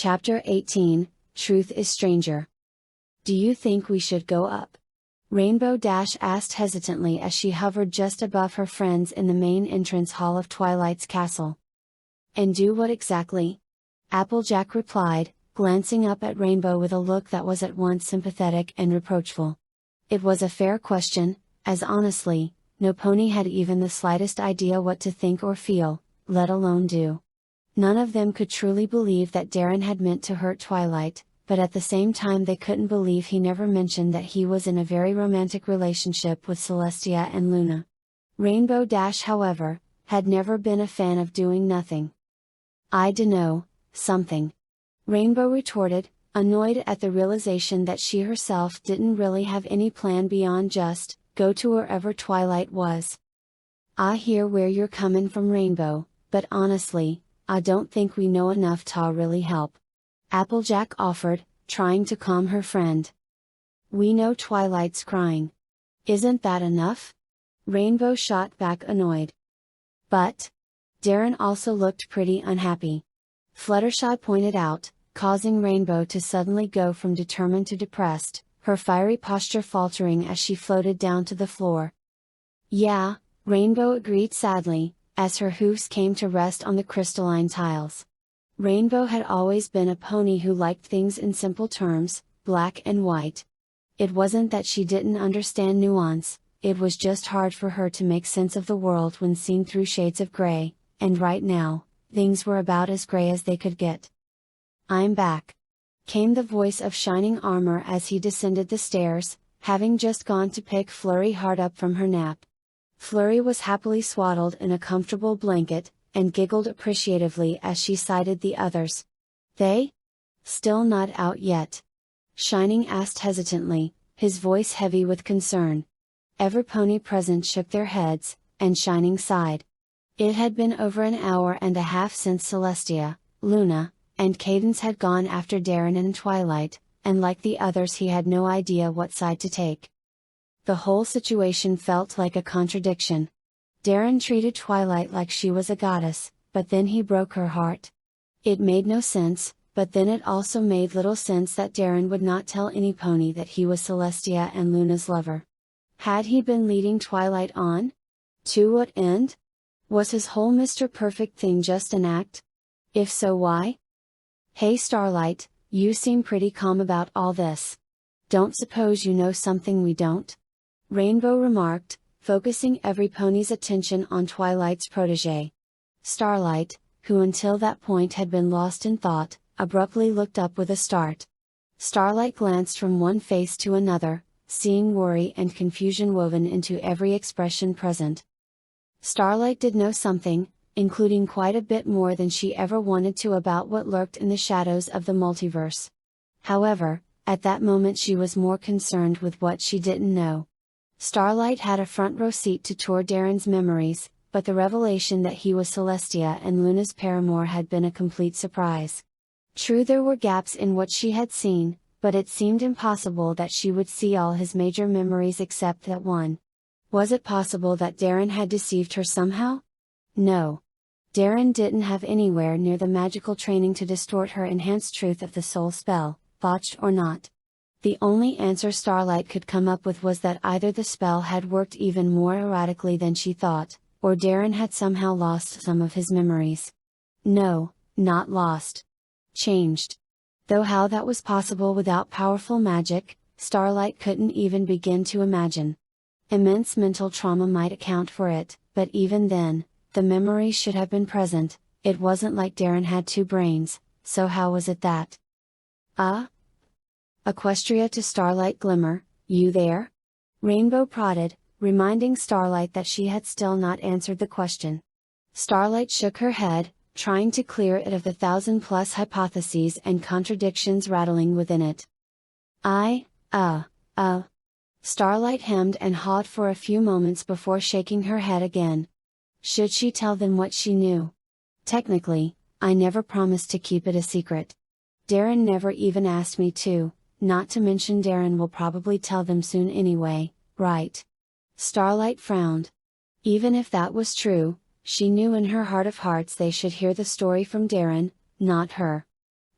Chapter 18, Truth is Stranger. Do you think we should go up? Rainbow Dash asked hesitantly as she hovered just above her friends in the main entrance hall of Twilight's castle. And do what exactly? Applejack replied, glancing up at Rainbow with a look that was at once sympathetic and reproachful. It was a fair question, as honestly, no pony had even the slightest idea what to think or feel, let alone do. None of them could truly believe that Darren had meant to hurt Twilight, but at the same time they couldn't believe he never mentioned that he was in a very romantic relationship with Celestia and Luna. Rainbow Dash, however, had never been a fan of doing nothing. I dunno, something. Rainbow retorted, annoyed at the realization that she herself didn't really have any plan beyond just, go to wherever Twilight was. I hear where you're coming from, Rainbow, but honestly, I don't think we know enough to really help. Applejack offered, trying to calm her friend. We know Twilight's crying. Isn't that enough? Rainbow shot back, annoyed. But Darren also looked pretty unhappy. Fluttershy pointed out, causing Rainbow to suddenly go from determined to depressed, her fiery posture faltering as she floated down to the floor. Yeah, Rainbow agreed sadly, as her hoofs came to rest on the crystalline tiles. Rainbow had always been a pony who liked things in simple terms, black and white. It wasn't that she didn't understand nuance, it was just hard for her to make sense of the world when seen through shades of gray, and right now, things were about as gray as they could get. I'm back, came the voice of Shining Armor as he descended the stairs, having just gone to pick Flurry hard up from her nap. Flurry was happily swaddled in a comfortable blanket, and giggled appreciatively as she sighted the others. They? Still not out yet? Shining asked hesitantly, his voice heavy with concern. Every pony present shook their heads, and Shining sighed. It had been over an hour and a half since Celestia, Luna, and Cadence had gone after Darren and Twilight, and like the others he had no idea what side to take. The whole situation felt like a contradiction. Darren treated Twilight like she was a goddess, but then he broke her heart. It made no sense, but then it also made little sense that Darren would not tell any pony that he was Celestia and Luna's lover. Had he been leading Twilight on? To what end? Was his whole Mr. Perfect thing just an act? If so, why? Hey Starlight, you seem pretty calm about all this. Don't suppose you know something we don't? Rainbow remarked, focusing every pony's attention on Twilight's protégé. Starlight, who until that point had been lost in thought, abruptly looked up with a start. Starlight glanced from one face to another, seeing worry and confusion woven into every expression present. Starlight did know something, including quite a bit more than she ever wanted to about what lurked in the shadows of the multiverse. However, at that moment she was more concerned with what she didn't know. Starlight had a front row seat to tour Darren's memories, but the revelation that he was Celestia and Luna's paramour had been a complete surprise. True, there were gaps in what she had seen, but it seemed impossible that she would see all his major memories except that one. Was it possible that Darren had deceived her somehow? No. Darren didn't have anywhere near the magical training to distort her enhanced truth of the soul spell, botched or not. The only answer Starlight could come up with was that either the spell had worked even more erratically than she thought, or Darren had somehow lost some of his memories. No, not lost. Changed. Though how that was possible without powerful magic, Starlight couldn't even begin to imagine. Immense mental trauma might account for it, but even then, the memories should have been present. It wasn't like Darren had two brains, so how was it that? Equestria to Starlight Glimmer, you there? Rainbow prodded, reminding Starlight that she had still not answered the question. Starlight shook her head, trying to clear it of the 1,000+ hypotheses and contradictions rattling within it. Starlight hemmed and hawed for a few moments before shaking her head again. Should she tell them what she knew? Technically, I never promised to keep it a secret. Darren never even asked me to, not to mention Darren will probably tell them soon anyway, right? Starlight frowned. Even if that was true, she knew in her heart of hearts they should hear the story from Darren, not her.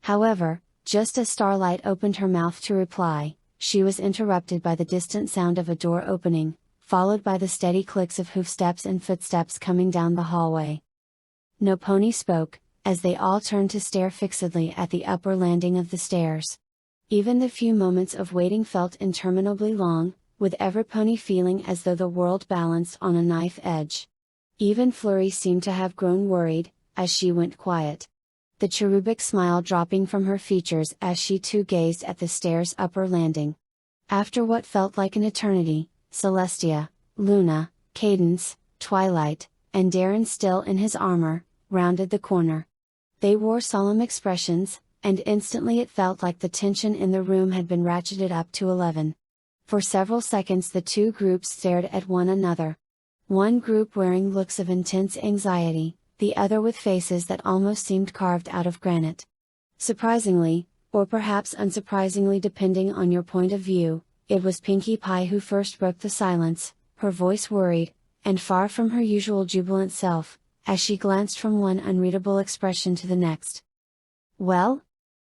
However, just as Starlight opened her mouth to reply, she was interrupted by the distant sound of a door opening, followed by the steady clicks of hoofsteps and footsteps coming down the hallway. No pony spoke, as they all turned to stare fixedly at the upper landing of the stairs. Even the few moments of waiting felt interminably long, with every pony feeling as though the world balanced on a knife edge. Even Flurry seemed to have grown worried, as she went quiet. The cherubic smile dropping from her features as she too gazed at the stairs' upper landing. After what felt like an eternity, Celestia, Luna, Cadence, Twilight, and Darren, still in his armor, rounded the corner. They wore solemn expressions, and instantly it felt like the tension in the room had been ratcheted up to 11. For several seconds the two groups stared at one another. One group wearing looks of intense anxiety, the other with faces that almost seemed carved out of granite. Surprisingly, or perhaps unsurprisingly depending on your point of view, it was Pinkie Pie who first broke the silence, her voice worried, and far from her usual jubilant self, as she glanced from one unreadable expression to the next. "Well?"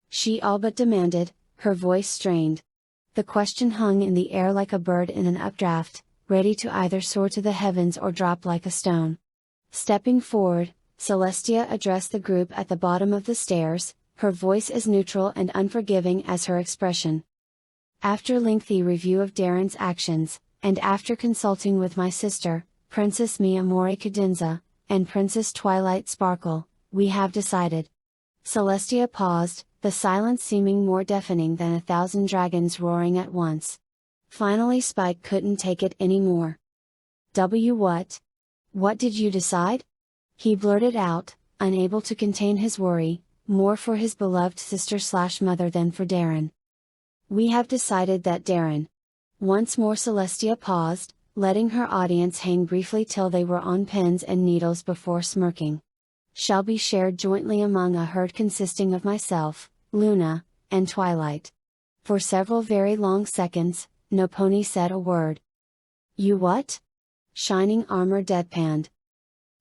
she all but demanded, her voice strained. The question hung in the air like a bird in an updraft, ready to either soar to the heavens or drop like a stone. Stepping forward, Celestia addressed the group at the bottom of the stairs, her voice as neutral and unforgiving as her expression. "After lengthy review of Darren's actions, and after consulting with my sister, Princess Mia More Cadenza, and Princess Twilight Sparkle, we have decided." Celestia paused, the silence seeming more deafening than 1,000 dragons roaring at once. Finally Spike couldn't take it anymore. What? What did you decide?" he blurted out, unable to contain his worry, more for his beloved sister/mother than for Darren. "We have decided that Darren." Once more Celestia paused, letting her audience hang briefly till they were on pins and needles before smirking. "Shall be shared jointly among a herd consisting of myself, Luna, and Twilight." For several very long seconds, no pony said a word. "You what?" Shining Armor deadpanned.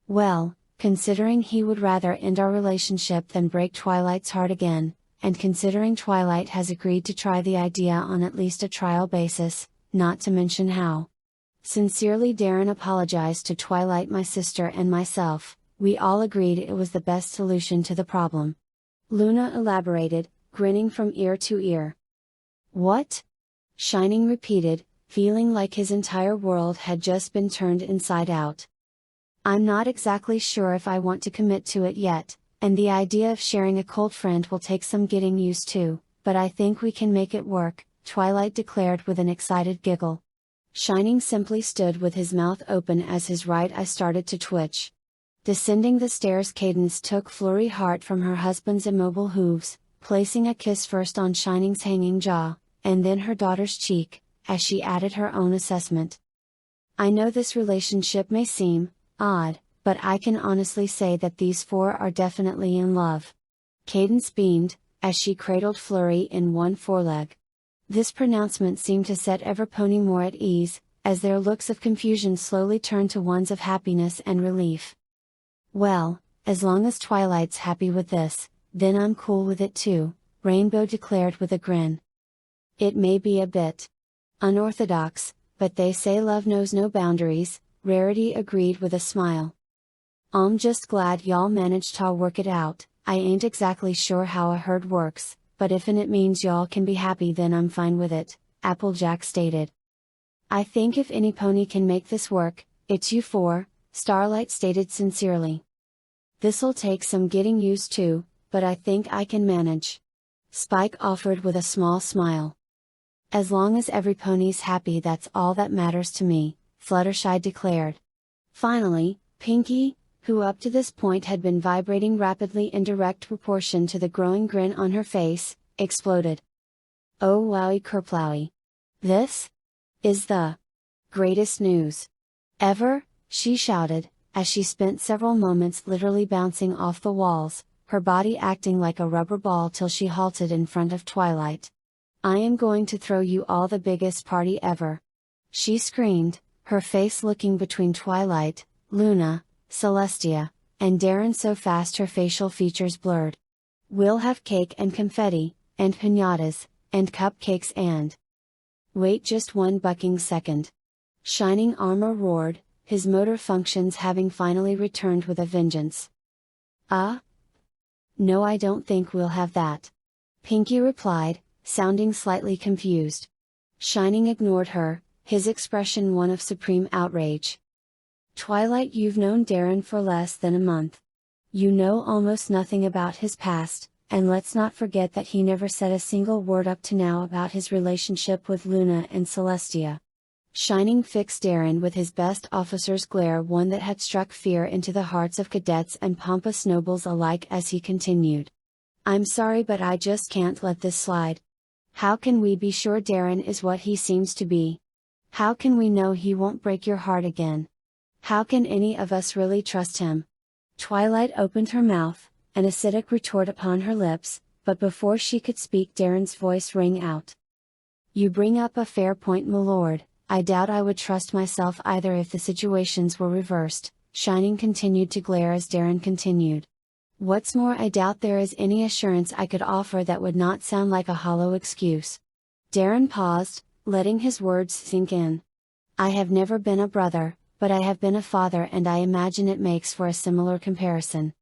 "Well, considering he would rather end our relationship than break Twilight's heart again, and considering Twilight has agreed to try the idea on at least a trial basis, not to mention how sincerely Darren apologized to Twilight, my sister, and myself, we all agreed it was the best solution to the problem." Luna elaborated, grinning from ear to ear. "What?" Shining repeated, feeling like his entire world had just been turned inside out. "I'm not exactly sure if I want to commit to it yet, and the idea of sharing a cold friend will take some getting used to, but I think we can make it work," Twilight declared with an excited giggle. Shining simply stood with his mouth open as his right eye started to twitch. Descending the stairs, Cadence took Flurry Heart from her husband's immobile hooves, placing a kiss first on Shining's hanging jaw, and then her daughter's cheek, as she added her own assessment. "I know this relationship may seem odd, but I can honestly say that these four are definitely in love." Cadence beamed, as she cradled Flurry in one foreleg. This pronouncement seemed to set every pony more at ease, as their looks of confusion slowly turned to ones of happiness and relief. "Well, as long as Twilight's happy with this, then I'm cool with it too," Rainbow declared with a grin. "It may be a bit unorthodox, but they say love knows no boundaries," Rarity agreed with a smile. "I'm just glad y'all managed to work it out. I ain't exactly sure how a herd works, but if it means y'all can be happy then I'm fine with it," Applejack stated. "I think if any pony can make this work, it's you four," Starlight stated sincerely. "This'll take some getting used to, but I think I can manage," Spike offered with a small smile. "As long as every pony's happy, that's all that matters to me," Fluttershy declared. Finally, Pinkie, who up to this point had been vibrating rapidly in direct proportion to the growing grin on her face, exploded. "Oh wowie kerplowie! This is the greatest news ever!" she shouted, as she spent several moments literally bouncing off the walls, her body acting like a rubber ball till she halted in front of Twilight. "I am going to throw you all the biggest party ever!" she screamed, her face looking between Twilight, Luna, Celestia, and Darren so fast her facial features blurred. We'll have cake and confetti, and piñatas, and cupcakes and. Wait just one bucking second. Shining Armor roared, his motor functions having finally returned with a vengeance. No, I don't think we'll have that. Pinky replied, sounding slightly confused. Shining ignored her, his expression one of supreme outrage. Twilight, you've known Darren for less than a month. You know almost nothing about his past, and let's not forget that he never said a single word up to now about his relationship with Luna and Celestia. Shining fixed Darren with his best officer's glare, one that had struck fear into the hearts of cadets and pompous nobles alike, as he continued. I'm sorry, but I just can't let this slide. How can we be sure Darren is what he seems to be? How can we know he won't break your heart again? How can any of us really trust him? Twilight opened her mouth, an acidic retort upon her lips, but before she could speak Darren's voice rang out. You bring up a fair point, my lord. I doubt I would trust myself either if the situations were reversed. Shining continued to glare as Darren continued. What's more, I doubt there is any assurance I could offer that would not sound like a hollow excuse. Darren paused, letting his words sink in. I have never been a brother, but I have been a father, and I imagine it makes for a similar comparison.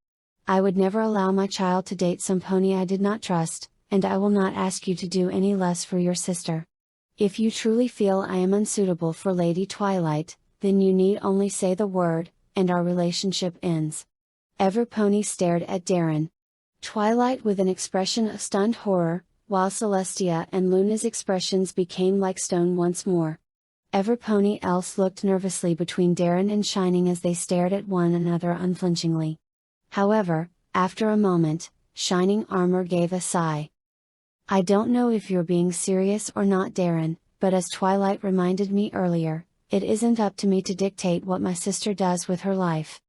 I would never allow my child to date some pony I did not trust, and I will not ask you to do any less for your sister. If you truly feel I am unsuitable for Lady Twilight, then you need only say the word, and our relationship ends. Everpony stared at Darren. Twilight with an expression of stunned horror, while Celestia and Luna's expressions became like stone once more. Everpony else looked nervously between Darren and Shining as they stared at one another unflinchingly. However, after a moment, Shining Armor gave a sigh. I don't know if you're being serious or not, Darren, but as Twilight reminded me earlier, it isn't up to me to dictate what my sister does with her life.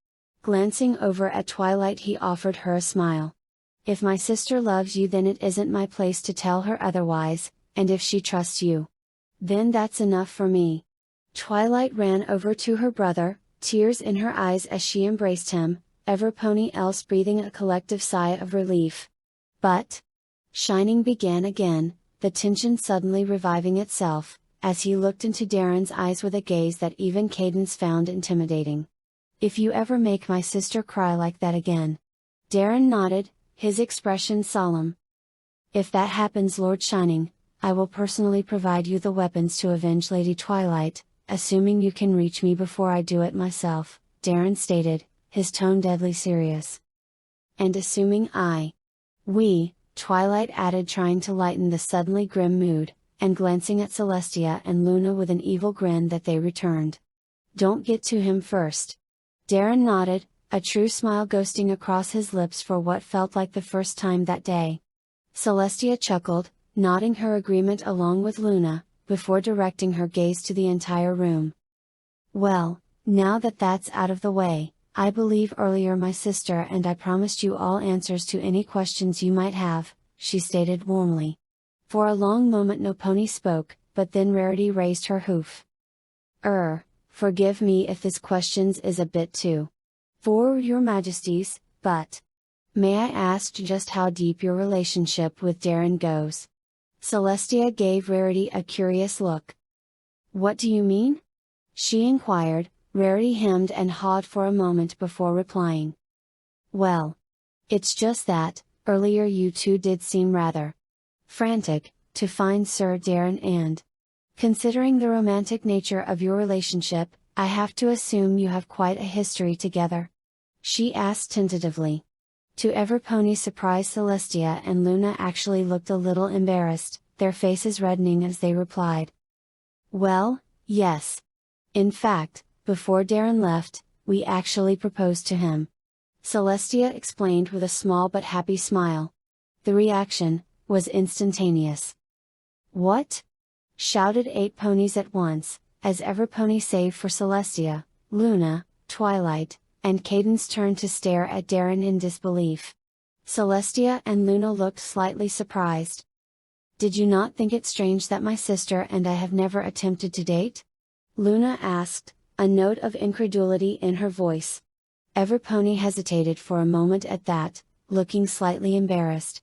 Glancing over at Twilight, he offered her a smile. If my sister loves you, then it isn't my place to tell her otherwise, and if she trusts you, then that's enough for me. Twilight ran over to her brother, tears in her eyes as she embraced him, Everpony else breathing a collective sigh of relief. But Shining began again, the tension suddenly reviving itself, as he looked into Darren's eyes with a gaze that even Cadence found intimidating. If you ever make my sister cry like that again. Darren nodded, his expression solemn. If that happens, Lord Shining, I will personally provide you the weapons to avenge Lady Twilight, assuming you can reach me before I do it myself, Darren stated, his tone deadly serious. And assuming we, Twilight added, trying to lighten the suddenly grim mood, and glancing at Celestia and Luna with an evil grin that they returned. Don't get to him first. Darren nodded, a true smile ghosting across his lips for what felt like the first time that day. Celestia chuckled, nodding her agreement along with Luna, before directing her gaze to the entire room. Well, now that that's out of the way, I believe earlier my sister and I promised you all answers to any questions you might have, she stated warmly. For a long moment no pony spoke, but then Rarity raised her hoof. Forgive me if this questions is a bit too for your majesties, but may I ask just how deep your relationship with Darren goes? Celestia gave Rarity a curious look. What do you mean? She inquired. Rarity hemmed and hawed for a moment before replying. Well, it's just that, earlier you two did seem rather frantic to find Sir Darren, and considering the romantic nature of your relationship, I have to assume you have quite a history together. She asked tentatively. To Everpony's surprise, Celestia and Luna actually looked a little embarrassed, their faces reddening as they replied. Well, yes. In fact, before Darren left, we actually proposed to him. Celestia explained with a small but happy smile. The reaction was instantaneous. What? Shouted 8 ponies at once, as Everpony save for Celestia, Luna, Twilight, and Cadence turned to stare at Darren in disbelief. Celestia and Luna looked slightly surprised. Did you not think it strange that my sister and I have never attempted to date? Luna asked, a note of incredulity in her voice. Everpony hesitated for a moment at that, looking slightly embarrassed.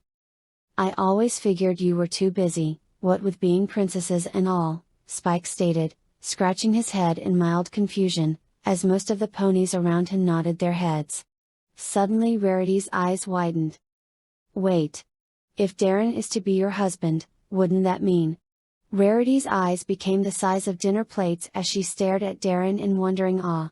I always figured you were too busy, what with being princesses and all, Spike stated, scratching his head in mild confusion, as most of the ponies around him nodded their heads. Suddenly Rarity's eyes widened. Wait. If Darren is to be your husband, wouldn't that mean? Rarity's eyes became the size of dinner plates as she stared at Darren in wondering awe.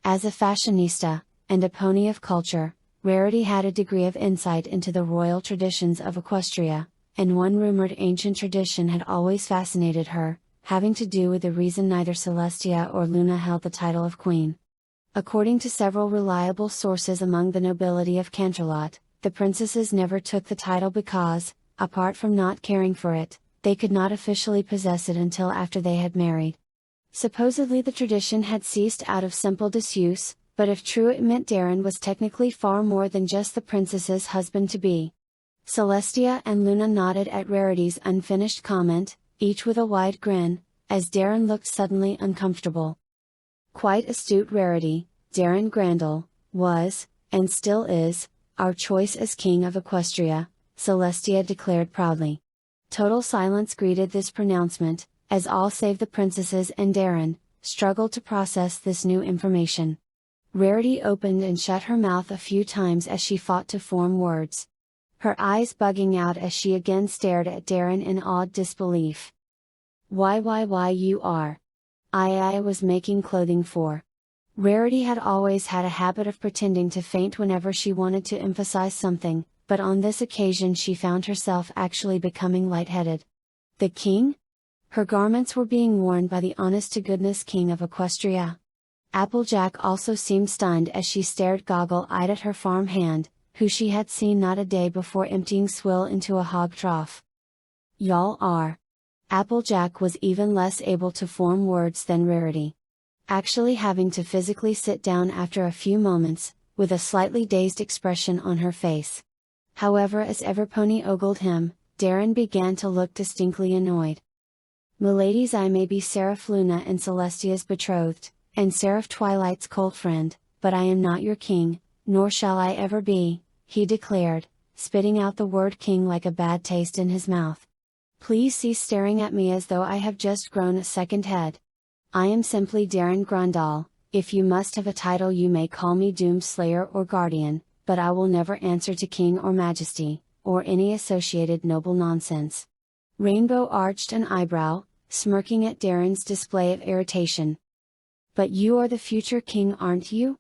As a fashionista, and a pony of culture, Rarity had a degree of insight into the royal traditions of Equestria, and one rumored ancient tradition had always fascinated her, having to do with the reason neither Celestia or Luna held the title of queen. According to several reliable sources among the nobility of Canterlot, the princesses never took the title because, apart from not caring for it, they could not officially possess it until after they had married. Supposedly the tradition had ceased out of simple disuse, but if true it meant Darren was technically far more than just the princess's husband-to-be. Celestia and Luna nodded at Rarity's unfinished comment, each with a wide grin, as Darren looked suddenly uncomfortable. Quite astute, Rarity. Darren Grandel was, and still is, our choice as king of Equestria, Celestia declared proudly. Total silence greeted this pronouncement, as all save the princesses and Darren struggled to process this new information. Rarity opened and shut her mouth a few times as she fought to form words. Her eyes bugging out as she again stared at Darren in awed disbelief. Why you are. I was making clothing for. Rarity had always had a habit of pretending to faint whenever she wanted to emphasize something, but on this occasion she found herself actually becoming lightheaded. The king? Her garments were being worn by the honest-to-goodness king of Equestria. Applejack also seemed stunned as she stared goggle-eyed at her farm hand, who she had seen not a day before emptying swill into a hog trough. Y'all are. Applejack was even less able to form words than Rarity. Actually having to physically sit down after a few moments, with a slightly dazed expression on her face. However, as Everpony ogled him, Darren began to look distinctly annoyed. Miladies, I may be Seraph Luna and Celestia's betrothed, and Seraph Twilight's cold friend, but I am not your king, nor shall I ever be, he declared, spitting out the word king like a bad taste in his mouth. Please cease staring at me as though I have just grown a second head. I am simply Darren Grundall. If you must have a title you may call me Doomslayer or Guardian, but I will never answer to King or Majesty, or any associated noble nonsense. Rainbow arched an eyebrow, smirking at Darren's display of irritation. But you are the future king, aren't you?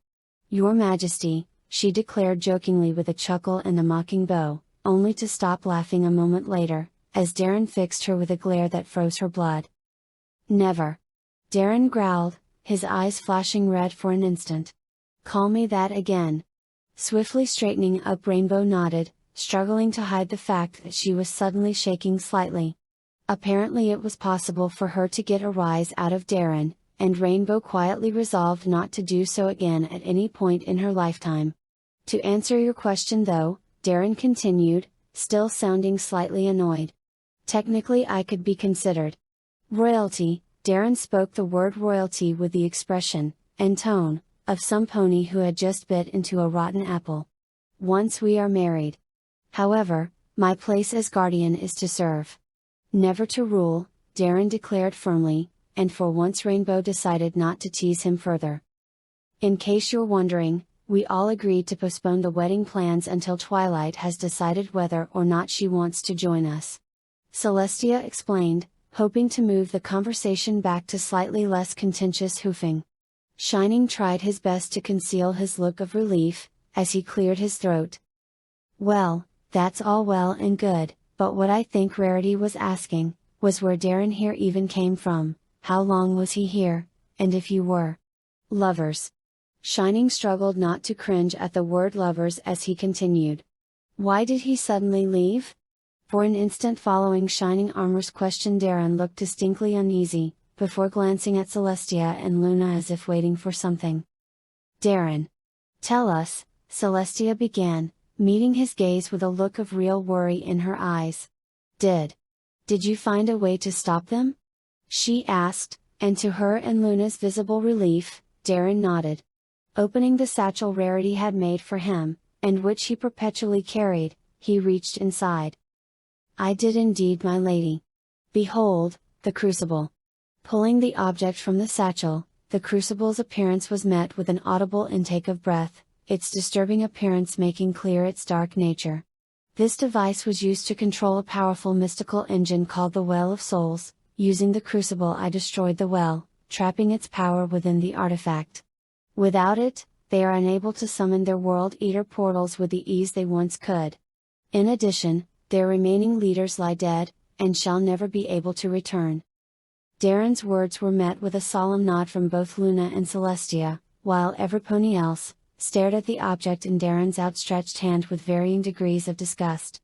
Your Majesty, she declared jokingly with a chuckle and a mocking bow, only to stop laughing a moment later, as Darren fixed her with a glare that froze her blood. Never. Darren growled, his eyes flashing red for an instant. Call me that again. Swiftly straightening up, Rainbow nodded, struggling to hide the fact that she was suddenly shaking slightly. Apparently it was possible for her to get a rise out of Darren, and Rainbow quietly resolved not to do so again at any point in her lifetime. To answer your question though, Darren continued, still sounding slightly annoyed. Technically I could be considered royalty. Darren spoke the word royalty with the expression, and tone, of some pony who had just bit into a rotten apple. Once we are married. However, my place as guardian is to serve. Never to rule, Darren declared firmly, and for once Rainbow decided not to tease him further. In case you're wondering, we all agreed to postpone the wedding plans until Twilight has decided whether or not she wants to join us. Celestia explained, hoping to move the conversation back to slightly less contentious hoofing. Shining tried his best to conceal his look of relief, as he cleared his throat. Well, that's all well and good, but what I think Rarity was asking, was where Darren here even came from, how long was he here, and if you were lovers. Shining struggled not to cringe at the word lovers as he continued. Why did he suddenly leave? For an instant following Shining Armor's question Darren looked distinctly uneasy, before glancing at Celestia and Luna as if waiting for something. Darren. Tell us, Celestia began, meeting his gaze with a look of real worry in her eyes. Did you find a way to stop them? She asked, and to her and Luna's visible relief, Darren nodded. Opening the satchel Rarity had made for him, and which he perpetually carried, he reached inside. "I did indeed, my lady. Behold, the crucible." Pulling the object from the satchel, the crucible's appearance was met with an audible intake of breath, its disturbing appearance making clear its dark nature. This device was used to control a powerful mystical engine called the Well of Souls. Using the crucible, I destroyed the well, trapping its power within the artifact. Without it, they are unable to summon their World Eater portals with the ease they once could. In addition, their remaining leaders lie dead, and shall never be able to return. Darren's words were met with a solemn nod from both Luna and Celestia, while everyone else stared at the object in Darren's outstretched hand with varying degrees of disgust.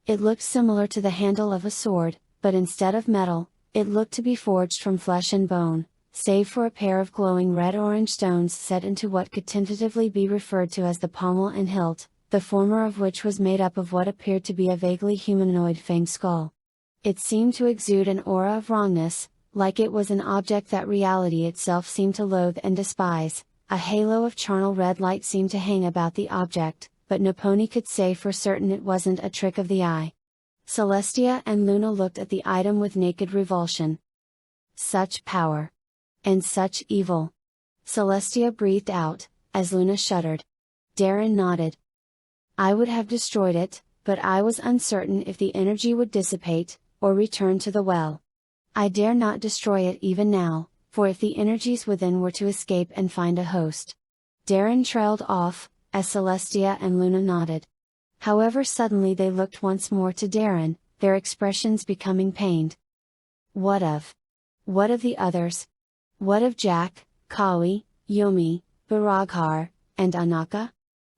It looked similar to the handle of a sword, but instead of metal, it looked to be forged from flesh and bone, save for a pair of glowing red-orange stones set into what could tentatively be referred to as the pommel and hilt, the former of which was made up of what appeared to be a vaguely humanoid fanged skull. It seemed to exude an aura of wrongness, like it was an object that reality itself seemed to loathe and despise. A halo of charnel red light seemed to hang about the object, but no pony could say for certain it wasn't a trick of the eye. Celestia and Luna looked at the item with naked revulsion. Such power! And such evil! Celestia breathed out, as Luna shuddered. Darren nodded. "I would have destroyed it, but I was uncertain if the energy would dissipate, or return to the well. I dare not destroy it even now, for if the energies within were to escape and find a host." Darren trailed off, as Celestia and Luna nodded. However, suddenly they looked once more to Darren, their expressions becoming pained. What of the others? What of Jack, Kawi, Yomi, Baraghar, and Anaka?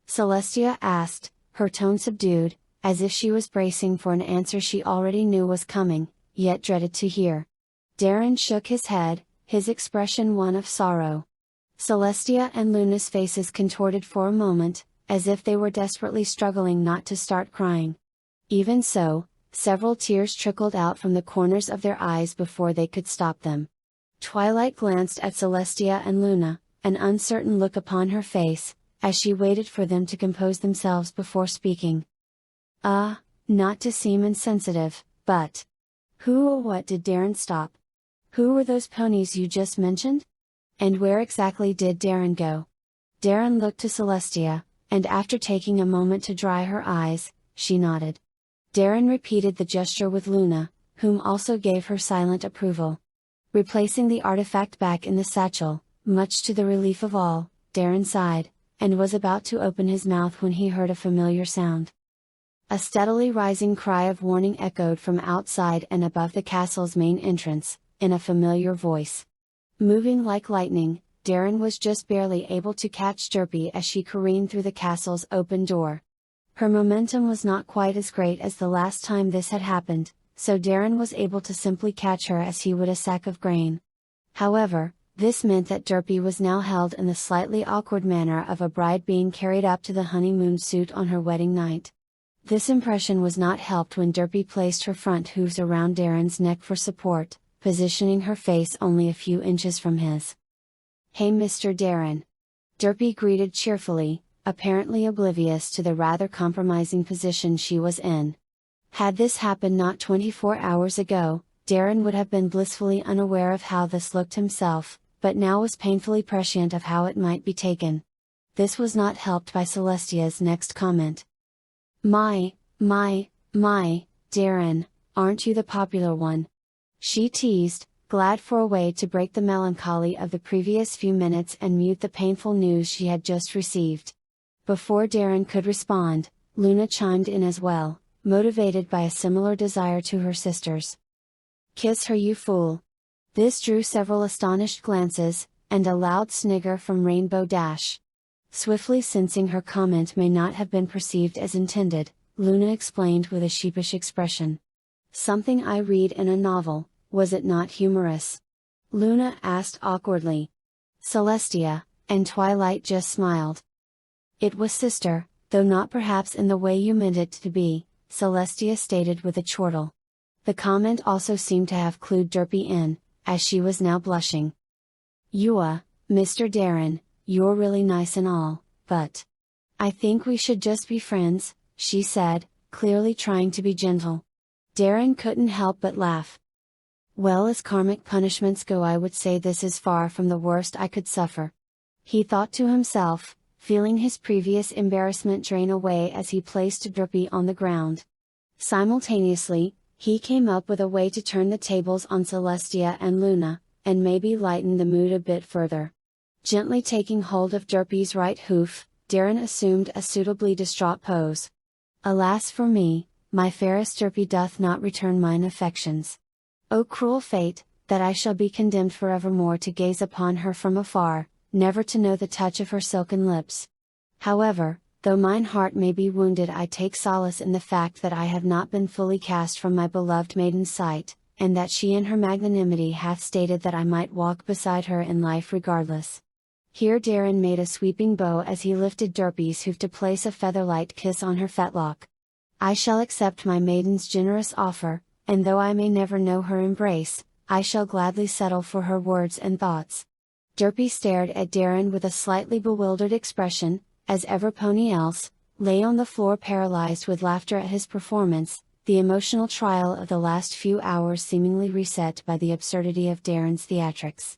Celestia asked, her tone subdued, as if she was bracing for an answer she already knew was coming, yet dreaded to hear. Darren shook his head, his expression one of sorrow. Celestia and Luna's faces contorted for a moment, as if they were desperately struggling not to start crying. Even so, several tears trickled out from the corners of their eyes before they could stop them. Twilight glanced at Celestia and Luna, an uncertain look upon her face, as she waited for them to compose themselves before speaking. Not to seem insensitive, but who or what did Darren stop? Who were those ponies you just mentioned? And where exactly did Darren go?" Darren looked to Celestia, and after taking a moment to dry her eyes, she nodded. Darren repeated the gesture with Luna, whom also gave her silent approval. Replacing the artifact back in the satchel, much to the relief of all, Darren sighed, and was about to open his mouth when he heard a familiar sound. A steadily rising cry of warning echoed from outside and above the castle's main entrance, in a familiar voice. Moving like lightning, Darren was just barely able to catch Derpy as she careened through the castle's open door. Her momentum was not quite as great as the last time this had happened, so Darren was able to simply catch her as he would a sack of grain. However, this meant that Derpy was now held in the slightly awkward manner of a bride being carried up to the honeymoon suite on her wedding night. This impression was not helped when Derpy placed her front hooves around Darren's neck for support, positioning her face only a few inches from his. "Hey, Mr. Darren." Derpy greeted cheerfully, apparently oblivious to the rather compromising position she was in. Had this happened not 24 hours ago, Darren would have been blissfully unaware of how this looked himself, but now was painfully prescient of how it might be taken. This was not helped by Celestia's next comment. My, Darren, aren't you the popular one?" She teased, glad for a way to break the melancholy of the previous few minutes and mute the painful news she had just received. Before Darren could respond, Luna chimed in as well, motivated by a similar desire to her sisters. "Kiss her, you fool!" This drew several astonished glances, and a loud snigger from Rainbow Dash. Swiftly sensing her comment may not have been perceived as intended, Luna explained with a sheepish expression. "Something I read in a novel, was it not humorous?" Luna asked awkwardly. Celestia and Twilight just smiled. "It was sister, though not perhaps in the way you meant it to be," Celestia stated with a chortle. The comment also seemed to have clued Derpy in, as she was now blushing. "Mr. Darren, you're really nice and all, but I think we should just be friends, she said, clearly trying to be gentle. Darren couldn't help but laugh. Well, as karmic punishments go, I would say this is far from the worst I could suffer. He thought to himself, feeling his previous embarrassment drain away as he placed Derpy on the ground. Simultaneously, he came up with a way to turn the tables on Celestia and Luna, and maybe lighten the mood a bit further. Gently taking hold of Derpy's right hoof, Darren assumed a suitably distraught pose. Alas for me, my fairest Derpy doth not return mine affections. O cruel fate, that I shall be condemned forevermore to gaze upon her from afar, never to know the touch of her silken lips. However, though mine heart may be wounded, I take solace in the fact that I have not been fully cast from my beloved maiden's sight, and that she in her magnanimity hath stated that I might walk beside her in life regardless. Here Darren made a sweeping bow as he lifted Derpy's hoof to place a feather-light kiss on her fetlock. I shall accept my maiden's generous offer, and though I may never know her embrace, I shall gladly settle for her words and thoughts. Derpy stared at Darren with a slightly bewildered expression, as every pony else, lay on the floor paralyzed with laughter at his performance, the emotional trial of the last few hours seemingly reset by the absurdity of Darren's theatrics.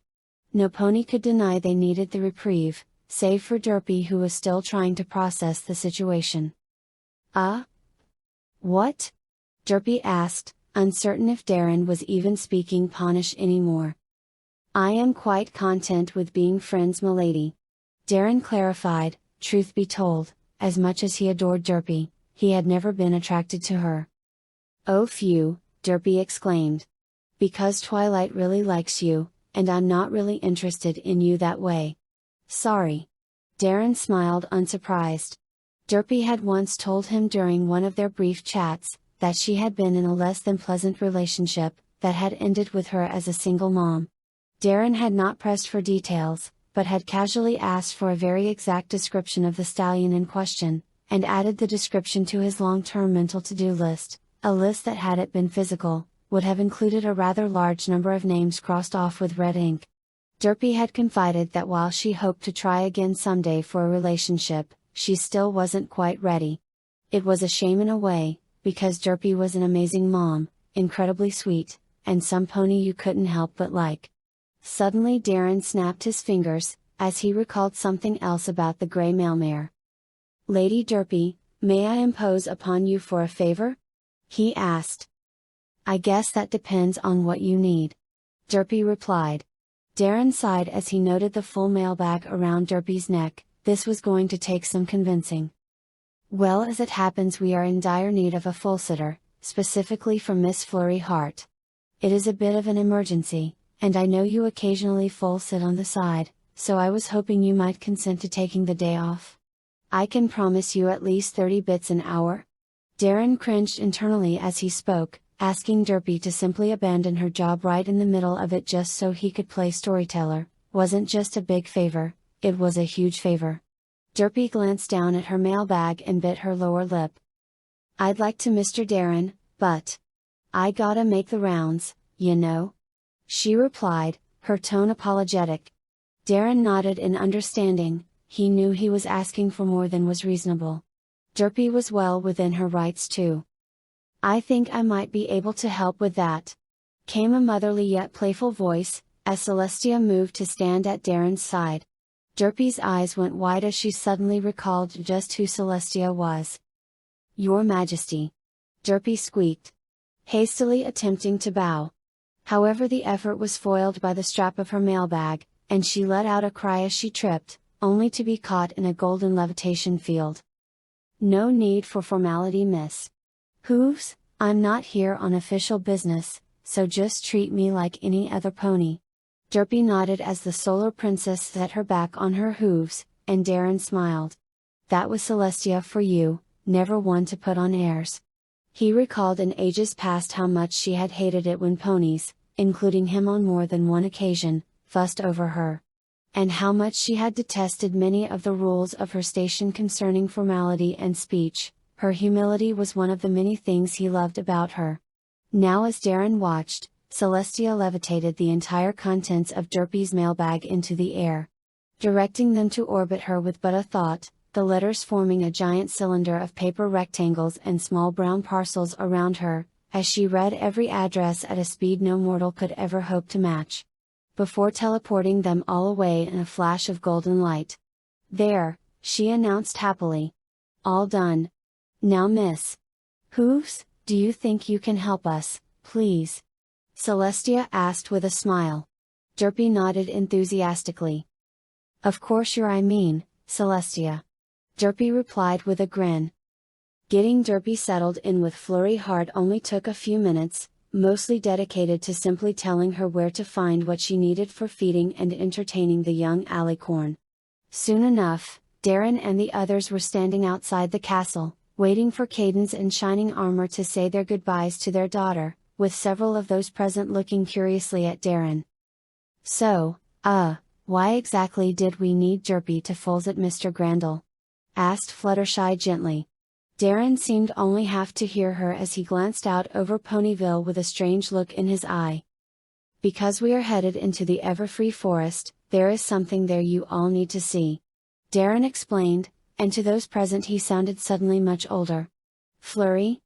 No pony could deny they needed the reprieve, save for Derpy, who was still trying to process the situation. What? Derpy asked, uncertain if Darren was even speaking Pawnish anymore. I am quite content with being friends, m'lady. Darren clarified. Truth be told, as much as he adored Derpy, he had never been attracted to her. Oh phew, Derpy exclaimed. Because Twilight really likes you, and I'm not really interested in you that way. Sorry. Darren smiled unsurprised. Derpy had once told him during one of their brief chats, that she had been in a less than pleasant relationship, that had ended with her as a single mom. Darren had not pressed for details, but had casually asked for a very exact description of the stallion in question, and added the description to his long-term mental to-do list, a list that, had it been physical, would have included a rather large number of names crossed off with red ink. Derpy had confided that while she hoped to try again someday for a relationship, she still wasn't quite ready. It was a shame in a way, because Derpy was an amazing mom, incredibly sweet, and some pony you couldn't help but like. Suddenly Darren snapped his fingers, as he recalled something else about the grey mailmare. Lady Derpy, may I impose upon you for a favor? He asked. I guess that depends on what you need. Derpy replied. Darren sighed as he noted the full mailbag around Derpy's neck. This was going to take some convincing. Well, as it happens, we are in dire need of a full sitter, specifically for Miss Flurry Hart. It is a bit of an emergency, and I know you occasionally full sit on the side, so I was hoping you might consent to taking the day off. I can promise you at least 30 bits an hour. Darren cringed internally as he spoke, asking Derpy to simply abandon her job right in the middle of it just so he could play storyteller, wasn't just a big favor, it was a huge favor. Derpy glanced down at her mailbag and bit her lower lip. I'd like to, Mr. Darren, but I gotta make the rounds, you know? She replied, her tone apologetic. Darren nodded in understanding. He knew he was asking for more than was reasonable. Derpy was well within her rights too. I think I might be able to help with that. Came a motherly yet playful voice, as Celestia moved to stand at Darren's side. Derpy's eyes went wide as she suddenly recalled just who Celestia was. Your Majesty. Derpy squeaked, hastily attempting to bow. However, the effort was foiled by the strap of her mailbag, and she let out a cry as she tripped, only to be caught in a golden levitation field. No need for formality, miss. Hooves, I'm not here on official business, so just treat me like any other pony. Derpy nodded as the solar princess set her back on her hooves, and Darren smiled. That was Celestia for you, never one to put on airs. He recalled in ages past how much she had hated it when ponies, including him on more than one occasion, fussed over her. And how much she had detested many of the rules of her station concerning formality and speech. Her humility was one of the many things he loved about her. Now, as Darren watched, Celestia levitated the entire contents of Derpy's mailbag into the air. Directing them to orbit her with but a thought, the letters forming a giant cylinder of paper rectangles and small brown parcels around her, as she read every address at a speed no mortal could ever hope to match. Before teleporting them all away in a flash of golden light. "There," she announced happily. "All done. Now Miss Hooves, do you think you can help us, please?" Celestia asked with a smile. Derpy nodded enthusiastically. "Of course I mean, Celestia." Derpy replied with a grin. Getting Derpy settled in with Flurry Heart only took a few minutes, mostly dedicated to simply telling her where to find what she needed for feeding and entertaining the young alicorn. Soon enough, Darren and the others were standing outside the castle, waiting for Cadence in shining armor to say their goodbyes to their daughter, with several of those present looking curiously at Darren. "So, why exactly did we need Derpy to foals at Mr. Grandel?" asked Fluttershy gently. Darren seemed only half to hear her as he glanced out over Ponyville with a strange look in his eye. "Because we are headed into the Everfree Forest, there is something there you all need to see," Darren explained, and to those present he sounded suddenly much older. "Flurry?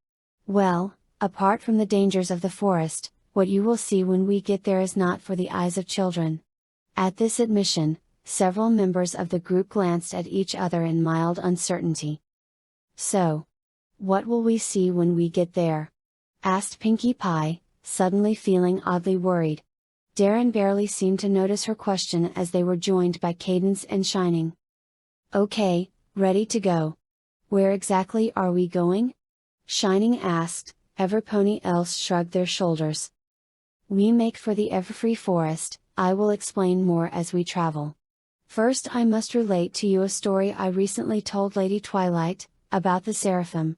Well, apart from the dangers of the forest, what you will see when we get there is not for the eyes of children." At this admission, several members of the group glanced at each other in mild uncertainty. "So, what will we see when we get there?" asked Pinkie Pie, suddenly feeling oddly worried. Darren barely seemed to notice her question as they were joined by Cadence and Shining. "Okay, ready to go. Where exactly are we going?" Shining asked. Everpony else shrugged their shoulders. "We make for the Everfree Forest. I will explain more as we travel. First I must relate to you a story I recently told Lady Twilight, about the Seraphim.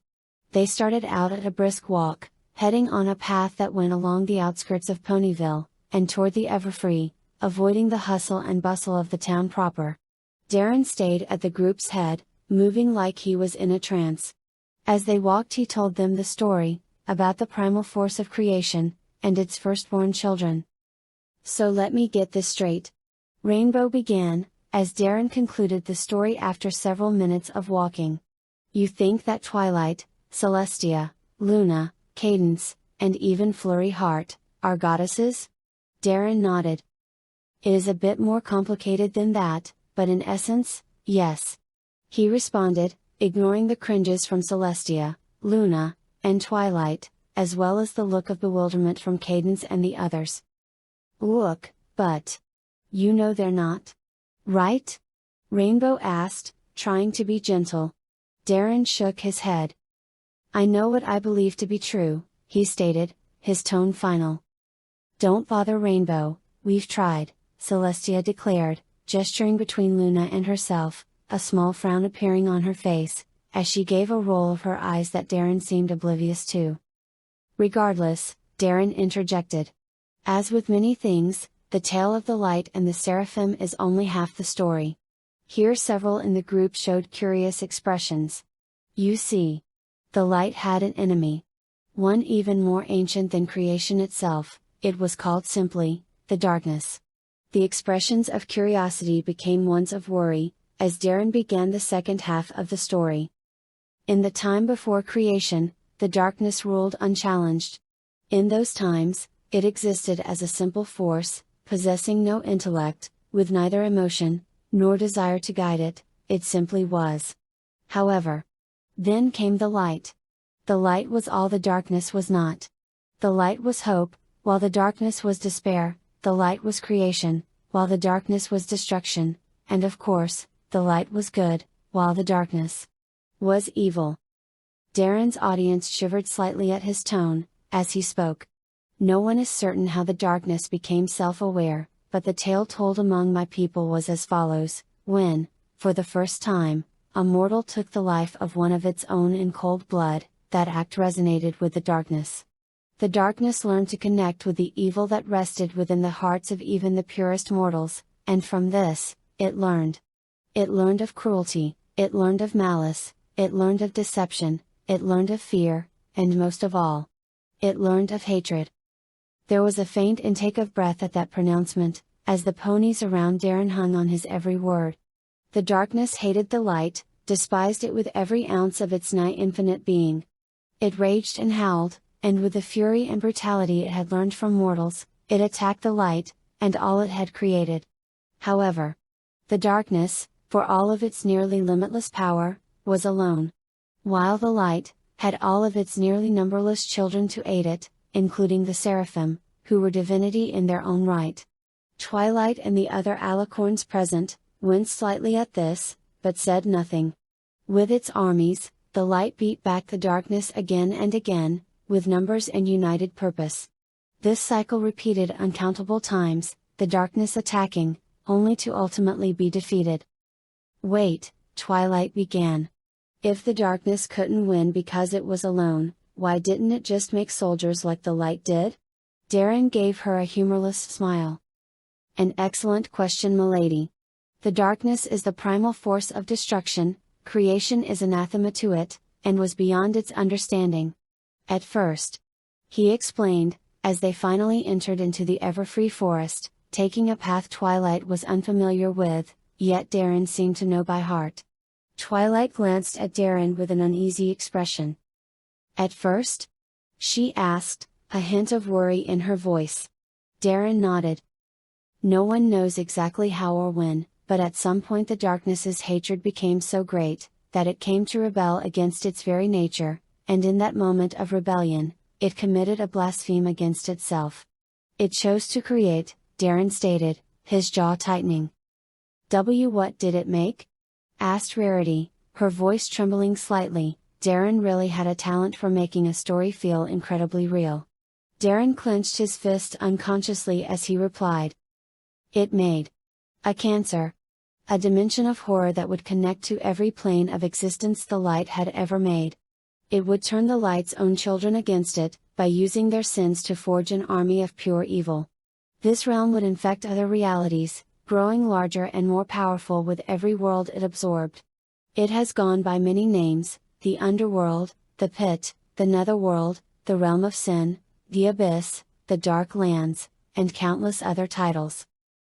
They started out at a brisk walk, heading on a path that went along the outskirts of Ponyville, and toward the Everfree, avoiding the hustle and bustle of the town proper. Darren stayed at the group's head, moving like he was in a trance. As they walked he told them the story, about the primal force of creation, and its firstborn children. "So let me get this straight," Rainbow began, as Darren concluded the story after several minutes of walking. "You think that Twilight, Celestia, Luna, Cadence, and even Flurry Heart, are goddesses?" Darren nodded. "It is a bit more complicated than that, but in essence, yes," he responded, ignoring the cringes from Celestia, Luna, and Twilight, as well as the look of bewilderment from Cadence and the others. "Look, but you know they're not, right?" Rainbow asked, trying to be gentle. Darren shook his head. "I know what I believe to be true," he stated, his tone final. "Don't bother Rainbow, we've tried," Celestia declared, gesturing between Luna and herself, a small frown appearing on her face, as she gave a roll of her eyes that Darren seemed oblivious to. "Regardless," Darren interjected. "As with many things, the tale of the light and the Seraphim is only half the story." Here several in the group showed curious expressions. "You see, the light had an enemy. One even more ancient than creation itself. It was called simply, the darkness." The expressions of curiosity became ones of worry, as Darren began the second half of the story. In the time before creation, the darkness ruled unchallenged. In those times, it existed as a simple force, possessing no intellect, with neither emotion, nor desire to guide it, it simply was. However, then came the light. The light was all the darkness was not. The light was hope, while the darkness was despair, the light was creation, while the darkness was destruction, and of course, the light was good, while the darkness was evil. Darren's audience shivered slightly at his tone, as he spoke. No one is certain how the darkness became self-aware, but the tale told among my people was as follows: when, for the first time, a mortal took the life of one of its own in cold blood, that act resonated with the darkness. The darkness learned to connect with the evil that rested within the hearts of even the purest mortals, and from this, it learned. It learned of cruelty, it learned of malice, it learned of deception, it learned of fear, and most of all, it learned of hatred. There was a faint intake of breath at that pronouncement, as the ponies around Darren hung on his every word. The darkness hated the light, despised it with every ounce of its nigh infinite being. It raged and howled, and with the fury and brutality it had learned from mortals, it attacked the light, and all it had created. However, the darkness, for all of its nearly limitless power, was alone. While the light had all of its nearly numberless children to aid it, including the Seraphim, who were divinity in their own right. Twilight and the other alicorns present winced slightly at this, but said nothing. With its armies, the light beat back the darkness again and again, with numbers and united purpose. This cycle repeated uncountable times, the darkness attacking, only to ultimately be defeated. Wait, Twilight began. If the darkness couldn't win because it was alone, why didn't it just make soldiers like the light did? Darren gave her a humorless smile. An excellent question, milady. The darkness is the primal force of destruction, creation is anathema to it, and was beyond its understanding. At first, he explained, as they finally entered into the ever-free forest, taking a path Twilight was unfamiliar with, yet Darren seemed to know by heart. Twilight glanced at Darren with an uneasy expression. At first? She asked, a hint of worry in her voice. Darren nodded. No one knows exactly how or when, but at some point the darkness's hatred became so great, that it came to rebel against its very nature, and in that moment of rebellion, it committed a blaspheme against itself. It chose to create, Darren stated, his jaw tightening. What did it make? Asked Rarity, her voice trembling slightly. Darren really had a talent for making a story feel incredibly real. Darren clenched his fist unconsciously as he replied. It made a cancer. A dimension of horror that would connect to every plane of existence the light had ever made. It would turn the light's own children against it, by using their sins to forge an army of pure evil. This realm would infect other realities, growing larger and more powerful with every world it absorbed. It has gone by many names: the underworld, the pit, the netherworld, the realm of sin, the abyss, the dark lands, and countless other titles.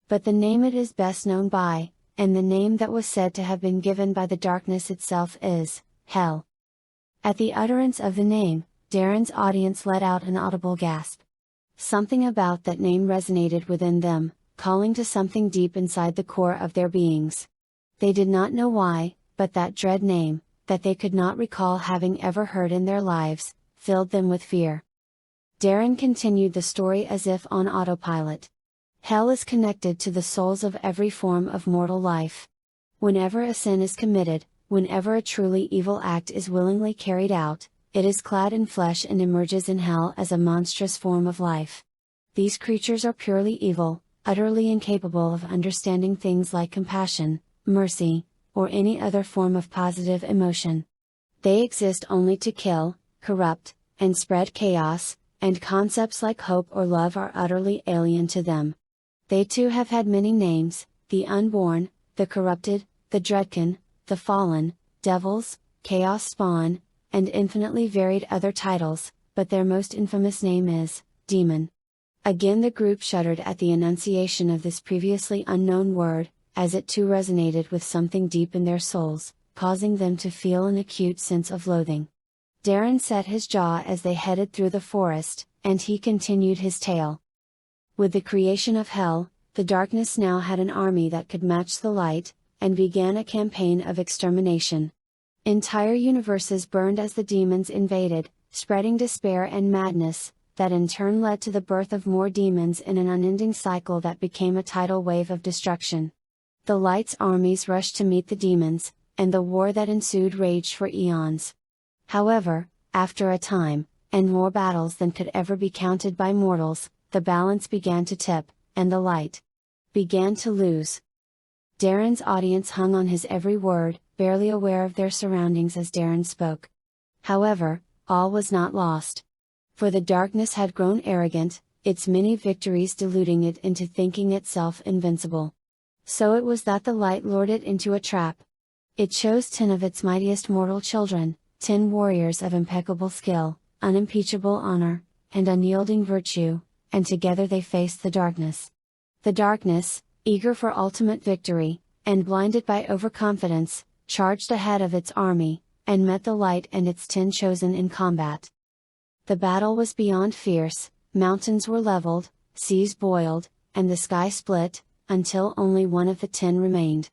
But the name it is best known by, and the name that was said to have been given by the darkness itself, is Hell. At the utterance of the name, Darren's audience let out an audible gasp. Something about that name resonated within them, calling to something deep inside the core of their beings. They did not know why, but that dread name, that they could not recall having ever heard in their lives, filled them with fear. Darren continued the story as if on autopilot. Hell is connected to the souls of every form of mortal life. Whenever a sin is committed, whenever a truly evil act is willingly carried out, it is clad in flesh and emerges in hell as a monstrous form of life. These creatures are purely evil, utterly incapable of understanding things like compassion, mercy, or any other form of positive emotion. They exist only to kill, corrupt, and spread chaos, and concepts like hope or love are utterly alien to them. They too have had many names: the unborn, the corrupted, the dreadkin, the fallen, devils, chaos spawn, and infinitely varied other titles, but their most infamous name is demon. Again the group shuddered at the enunciation of this previously unknown word, as it too resonated with something deep in their souls, causing them to feel an acute sense of loathing. Darren set his jaw as they headed through the forest, and he continued his tale. With the creation of Hell, the darkness now had an army that could match the light, and began a campaign of extermination. Entire universes burned as the demons invaded, spreading despair and madness, that in turn led to the birth of more demons in an unending cycle that became a tidal wave of destruction. The light's armies rushed to meet the demons, and the war that ensued raged for eons. However, after a time, and more battles than could ever be counted by mortals, the balance began to tip, and the light began to lose. Darren's audience hung on his every word, barely aware of their surroundings as Darren spoke. However, all was not lost. For the darkness had grown arrogant, its many victories deluding it into thinking itself invincible. So it was that the light lured it into a trap. It chose 10 of its mightiest mortal children, 10 warriors of impeccable skill, unimpeachable honor, and unyielding virtue, and together they faced the darkness. The darkness, eager for ultimate victory, and blinded by overconfidence, charged ahead of its army, and met the light and its 10 chosen in combat. The battle was beyond fierce, mountains were leveled, seas boiled, and the sky split, until only one of the 10 remained.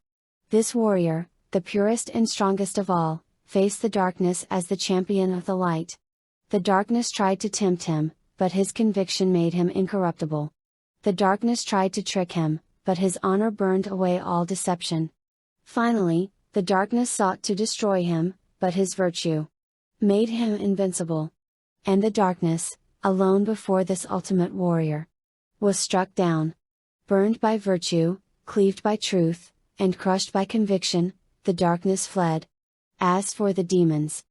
This warrior, the purest and strongest of all, faced the darkness as the champion of the light. The darkness tried to tempt him, but his conviction made him incorruptible. The darkness tried to trick him, but his honor burned away all deception. Finally, the darkness sought to destroy him, but his virtue made him invincible. And the darkness, alone before this ultimate warrior, was struck down. Burned by virtue, cleaved by truth, and crushed by conviction, the darkness fled. As for the demons,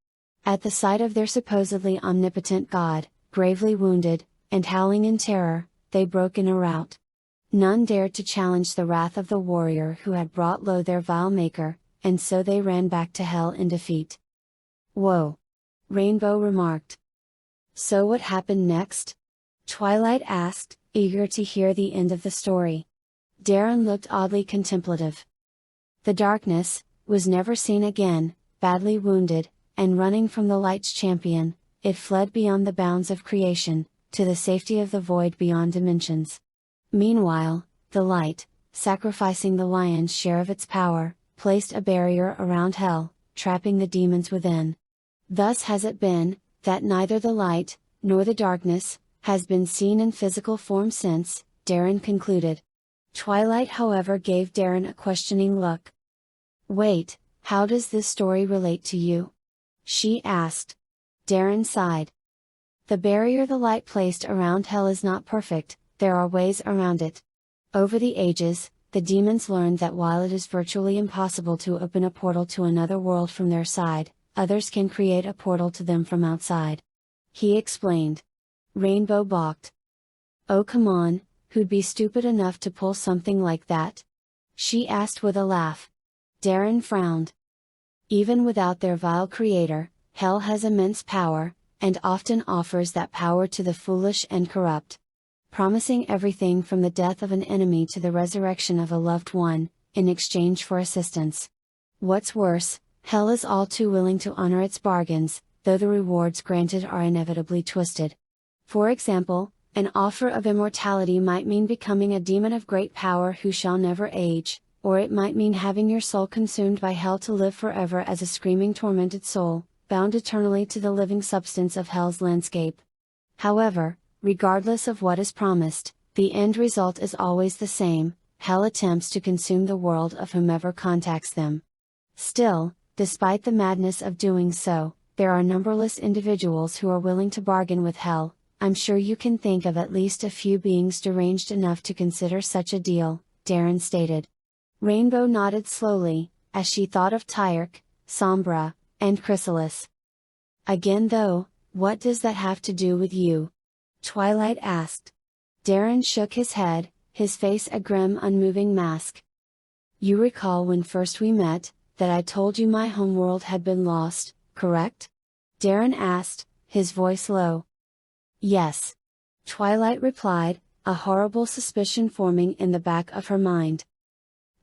at the sight of their supposedly omnipotent God, gravely wounded, and howling in terror, they broke in a rout. None dared to challenge the wrath of the warrior who had brought low their vile maker, and so they ran back to hell in defeat. "Whoa!" Rainbow remarked. "So what happened next?" Twilight asked, eager to hear the end of the story. Darren looked oddly contemplative. "The darkness was never seen again, badly wounded, and running from the light's champion, it fled beyond the bounds of creation, to the safety of the void beyond dimensions. Meanwhile, the light, sacrificing the lion's share of its power, placed a barrier around hell, trapping the demons within. Thus has it been, that neither the light, nor the darkness, has been seen in physical form since," Darren concluded. Twilight however gave Darren a questioning look. "Wait, how does this story relate to you?" she asked. Darren sighed. "The barrier the light placed around hell is not perfect, there are ways around it. Over the ages, the demons learned that while it is virtually impossible to open a portal to another world from their side, others can create a portal to them from outside," he explained. Rainbow balked. "Oh come on, who'd be stupid enough to pull something like that?" she asked with a laugh. Darren frowned. "Even without their vile creator, hell has immense power, and often offers that power to the foolish and corrupt. Promising everything from the death of an enemy to the resurrection of a loved one, in exchange for assistance. What's worse, hell is all too willing to honor its bargains, though the rewards granted are inevitably twisted. For example, an offer of immortality might mean becoming a demon of great power who shall never age, or it might mean having your soul consumed by hell to live forever as a screaming tormented soul, bound eternally to the living substance of hell's landscape. However, regardless of what is promised, the end result is always the same: hell attempts to consume the world of whomever contacts them. Still, despite the madness of doing so, there are numberless individuals who are willing to bargain with hell. I'm sure you can think of at least a few beings deranged enough to consider such a deal," Darren stated. Rainbow nodded slowly, as she thought of Tyrk, Sombra, and Chrysalis. "Again though, what does that have to do with you?" Twilight asked. Darren shook his head, his face a grim unmoving mask. "You recall when first we met, that I told you my homeworld had been lost, correct?" Darren asked, his voice low. "Yes," Twilight replied, a horrible suspicion forming in the back of her mind.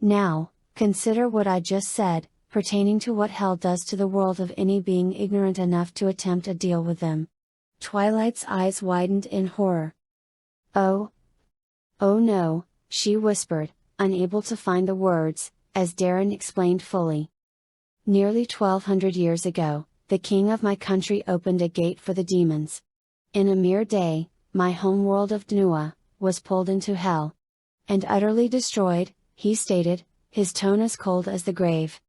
"Now, consider what I just said, pertaining to what hell does to the world of any being ignorant enough to attempt a deal with them." Twilight's eyes widened in horror. Oh no," she whispered, unable to find the words, as Darren explained fully. "Nearly 1200 years ago, the king of my country opened a gate for the demons. In a mere day, my homeworld of Dnua was pulled into hell. And utterly destroyed," he stated, his tone as cold as the grave.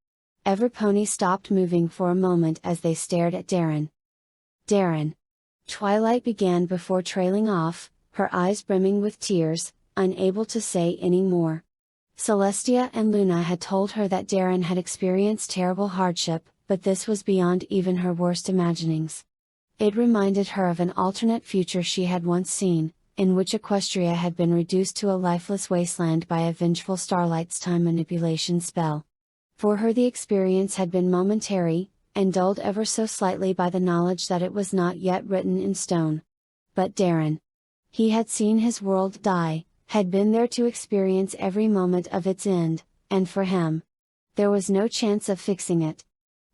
Every pony stopped moving for a moment as they stared at Darren. "Darren," Twilight began before trailing off, her eyes brimming with tears, unable to say any more. Celestia and Luna had told her that Darren had experienced terrible hardship, but this was beyond even her worst imaginings. It reminded her of an alternate future she had once seen, in which Equestria had been reduced to a lifeless wasteland by a vengeful starlight's time manipulation spell. For her the experience had been momentary, and dulled ever so slightly by the knowledge that it was not yet written in stone. But Darren, he had seen his world die, had been there to experience every moment of its end, and for him, There was no chance of fixing it.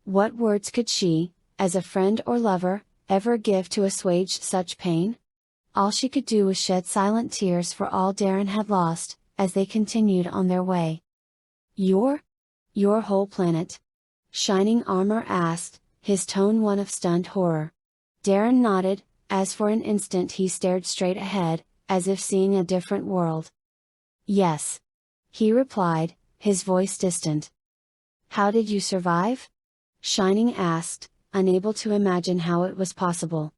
What words could she, as a friend or lover, ever give to assuage such pain? All she could do was shed silent tears for all Darren had lost, as they continued on their way. Your whole planet? Shining Armor asked, his tone one of stunned horror. Darren nodded, as for an instant he stared straight ahead, as if seeing a different world. Yes. He replied, his voice distant. How did you survive? Shining asked, unable to imagine how it was possible.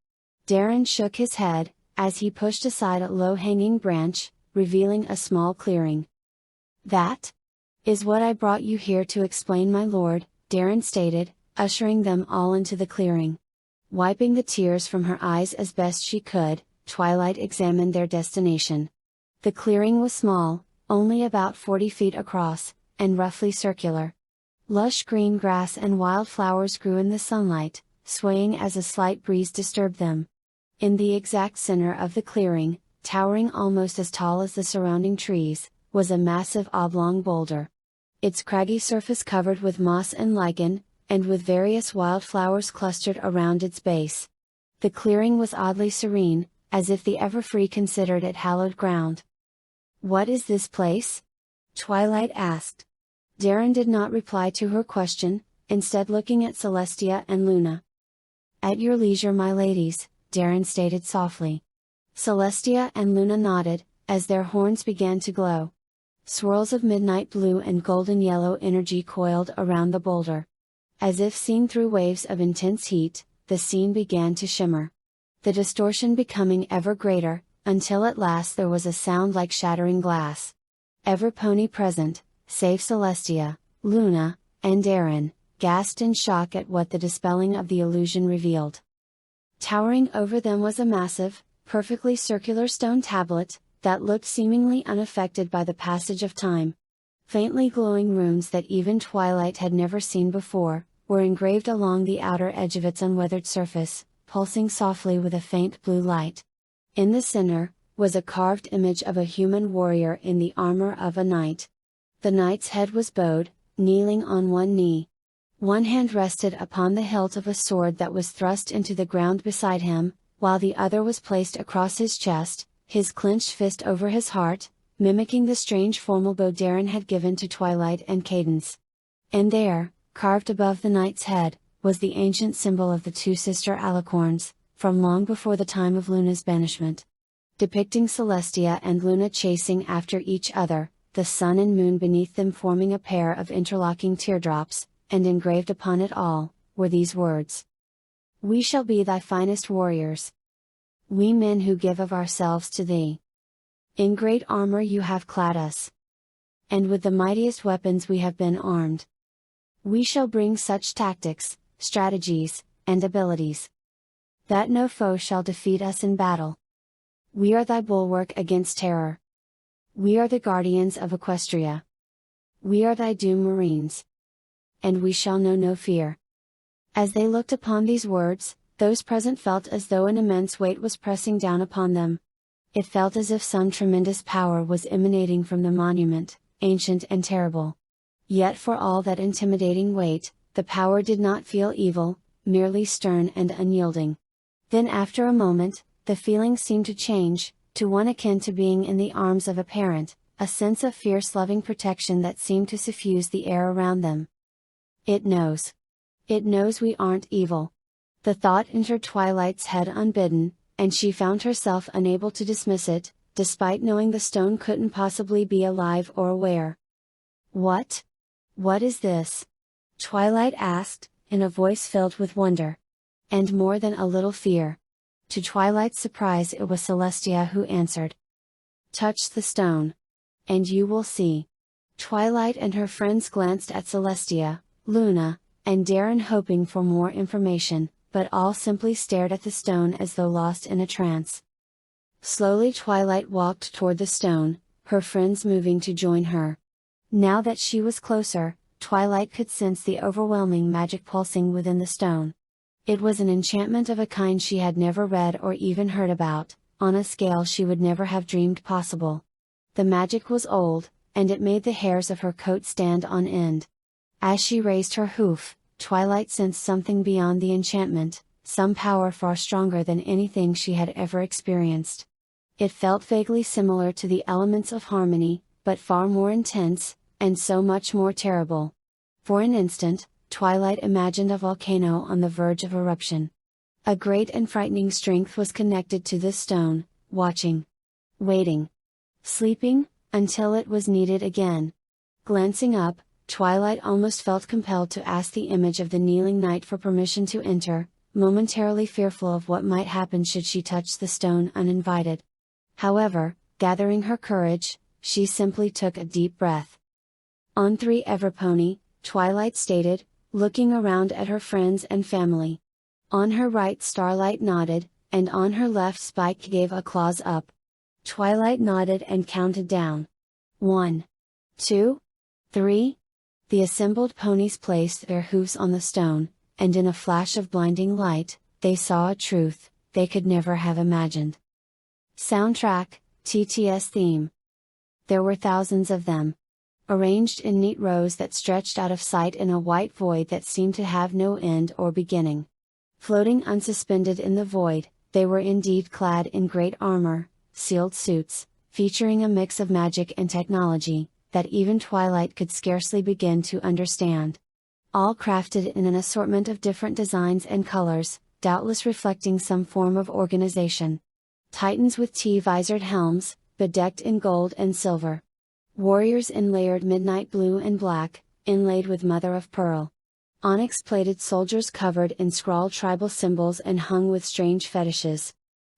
Darren shook his head, as he pushed aside a low-hanging branch, revealing a small clearing. That is what I brought you here to explain, my lord, Darren stated, ushering them all into the clearing. Wiping the tears from her eyes as best she could, Twilight examined their destination. The clearing was small, only about 40 feet across, and roughly circular. Lush green grass and wildflowers grew in the sunlight, swaying as a slight breeze disturbed them. In the exact center of the clearing, towering almost as tall as the surrounding trees, was a massive oblong boulder. Its craggy surface covered with moss and lichen, and with various wildflowers clustered around its base. The clearing was oddly serene, as if the Everfree considered it hallowed ground. What is this place? Twilight asked. Darren did not reply to her question, instead looking at Celestia and Luna. At your leisure, my ladies, Darren stated softly. Celestia and Luna nodded, as their horns began to glow. Swirls of midnight blue and golden yellow energy coiled around the boulder. As if seen through waves of intense heat, the scene began to shimmer. The distortion becoming ever greater, until at last there was a sound like shattering glass. Every pony present, save Celestia, Luna, and Darren, gasped in shock at what the dispelling of the illusion revealed. Towering over them was a massive, perfectly circular stone tablet, that looked seemingly unaffected by the passage of time. Faintly glowing runes that even Twilight had never seen before, were engraved along the outer edge of its unweathered surface, pulsing softly with a faint blue light. In the center, was a carved image of a human warrior in the armor of a knight. The knight's head was bowed, kneeling on one knee. One hand rested upon the hilt of a sword that was thrust into the ground beside him, while the other was placed across his chest, his clenched fist over his heart, mimicking the strange formal bow Darren had given to Twilight and Cadence. And there, carved above the knight's head, was the ancient symbol of the two sister alicorns, from long before the time of Luna's banishment. Depicting Celestia and Luna chasing after each other, the sun and moon beneath them forming a pair of interlocking teardrops, and engraved upon it all, were these words. We shall be thy finest warriors. We men who give of ourselves to thee. In great armor you have clad us. And with the mightiest weapons we have been armed. We shall bring such tactics, strategies, and abilities, that no foe shall defeat us in battle. We are thy bulwark against terror. We are the guardians of Equestria. We are thy doomed marines. And we shall know no fear. As they looked upon these words, those present felt as though an immense weight was pressing down upon them. It felt as if some tremendous power was emanating from the monument, ancient and terrible. Yet for all that intimidating weight, the power did not feel evil, merely stern and unyielding. Then after a moment, the feeling seemed to change, to one akin to being in the arms of a parent, a sense of fierce loving protection that seemed to suffuse the air around them. It knows. It knows we aren't evil. The thought entered Twilight's head unbidden, and she found herself unable to dismiss it, despite knowing the stone couldn't possibly be alive or aware. What? What is this? Twilight asked, in a voice filled with wonder. And more than a little fear. To Twilight's surprise, it was Celestia who answered. Touch the stone. And you will see. Twilight and her friends glanced at Celestia, Luna, and Darren hoping for more information, but all simply stared at the stone as though lost in a trance. Slowly Twilight walked toward the stone, her friends moving to join her. Now that she was closer, Twilight could sense the overwhelming magic pulsing within the stone. It was an enchantment of a kind she had never read or even heard about, on a scale she would never have dreamed possible. The magic was old, and it made the hairs of her coat stand on end. As she raised her hoof, Twilight sensed something beyond the enchantment, some power far stronger than anything she had ever experienced. It felt vaguely similar to the elements of harmony, but far more intense, and so much more terrible. For an instant, Twilight imagined a volcano on the verge of eruption. A great and frightening strength was connected to this stone, watching, waiting, sleeping, until it was needed again. Glancing up, Twilight almost felt compelled to ask the image of the kneeling knight for permission to enter, momentarily fearful of what might happen should she touch the stone uninvited. However, gathering her courage, she simply took a deep breath. "On 3 Everpony," Twilight stated, looking around at her friends and family. On her right Starlight nodded, and on her left Spike gave a claws up. Twilight nodded and counted down. 1, 2, 3. The assembled ponies placed their hooves on the stone, and in a flash of blinding light, they saw a truth they could never have imagined. Soundtrack, TTS theme. There were thousands of them. Arranged in neat rows that stretched out of sight in a white void that seemed to have no end or beginning. Floating unsuspended in the void, they were indeed clad in great armor, sealed suits, featuring a mix of magic and technology that even Twilight could scarcely begin to understand. All crafted in an assortment of different designs and colors, doubtless reflecting some form of organization. Titans with T-visored helms, bedecked in gold and silver. Warriors in layered midnight blue and black, inlaid with mother of pearl. Onyx-plated soldiers covered in scrawled tribal symbols and hung with strange fetishes.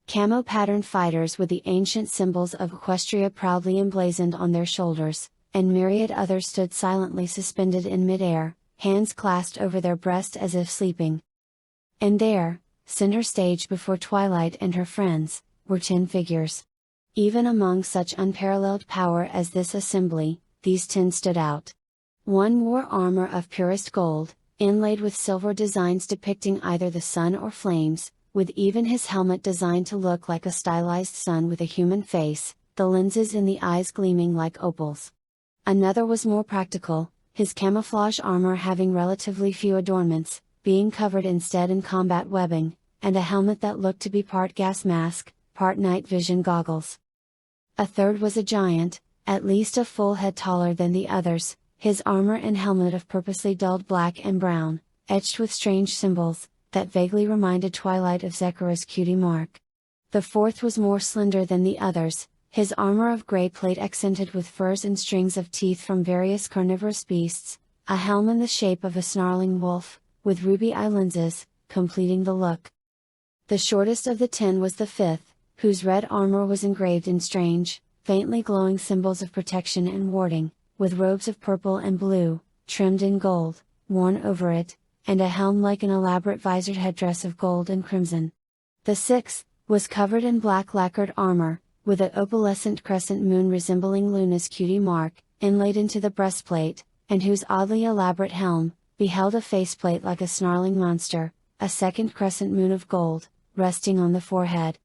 Camo-patterned fighters with the ancient symbols of Equestria proudly emblazoned on their shoulders, and myriad others stood silently suspended in midair, hands clasped over their breasts as if sleeping. And there, center stage before Twilight and her friends, were 10 figures. Even among such unparalleled power as this assembly, these 10 stood out. One wore armor of purest gold, inlaid with silver designs depicting either the sun or flames, with even his helmet designed to look like a stylized sun with a human face, the lenses in the eyes gleaming like opals. Another was more practical, his camouflage armor having relatively few adornments, being covered instead in combat webbing, and a helmet that looked to be part gas mask, part night vision goggles. A third was a giant, at least a full head taller than the others, his armor and helmet of purposely dulled black and brown, etched with strange symbols, that vaguely reminded Twilight of Zekara's cutie mark. The fourth was more slender than the others, his armor of gray plate accented with furs and strings of teeth from various carnivorous beasts, a helm in the shape of a snarling wolf, with ruby eye lenses, completing the look. The shortest of the 10 was the fifth, whose red armor was engraved in strange, faintly glowing symbols of protection and warding, with robes of purple and blue, trimmed in gold, worn over it, and a helm like an elaborate visored headdress of gold and crimson. The sixth was covered in black lacquered armor, with an opalescent crescent moon resembling Luna's cutie mark, inlaid into the breastplate, and whose oddly elaborate helm beheld a faceplate like a snarling monster, a second crescent moon of gold, resting on the forehead.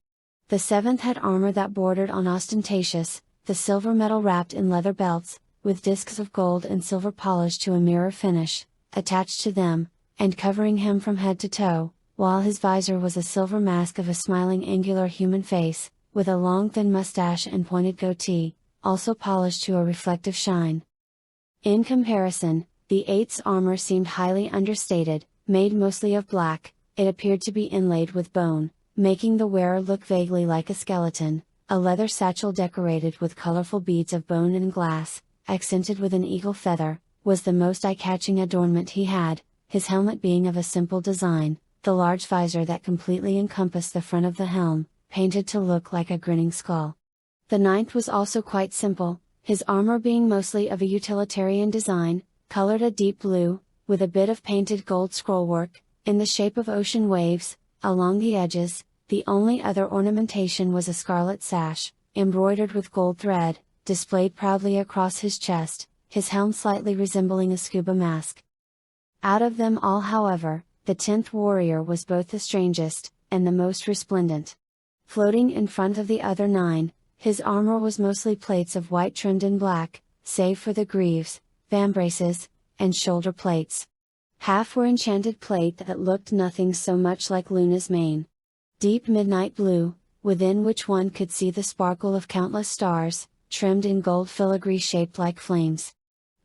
The seventh had armor that bordered on ostentatious, the silver metal wrapped in leather belts, with discs of gold and silver polished to a mirror finish, attached to them, and covering him from head to toe, while his visor was a silver mask of a smiling angular human face, with a long thin mustache and pointed goatee, also polished to a reflective shine. In comparison, the eighth's armor seemed highly understated, made mostly of black, it appeared to be inlaid with bone, making the wearer look vaguely like a skeleton. A leather satchel decorated with colorful beads of bone and glass, accented with an eagle feather, was the most eye-catching adornment he had, his helmet being of a simple design, the large visor that completely encompassed the front of the helm, painted to look like a grinning skull. The ninth was also quite simple, his armor being mostly of a utilitarian design, colored a deep blue, with a bit of painted gold scrollwork, in the shape of ocean waves, along the edges. The only other ornamentation was a scarlet sash, embroidered with gold thread, displayed proudly across his chest, his helm slightly resembling a scuba mask. Out of them all, however, the 10th warrior was both the strangest, and the most resplendent. Floating in front of the other 9, his armor was mostly plates of white trimmed in black, save for the greaves, vambraces, and shoulder plates. Half were enchanted plate that looked nothing so much like Luna's mane. Deep midnight blue, within which one could see the sparkle of countless stars, trimmed in gold filigree shaped like flames.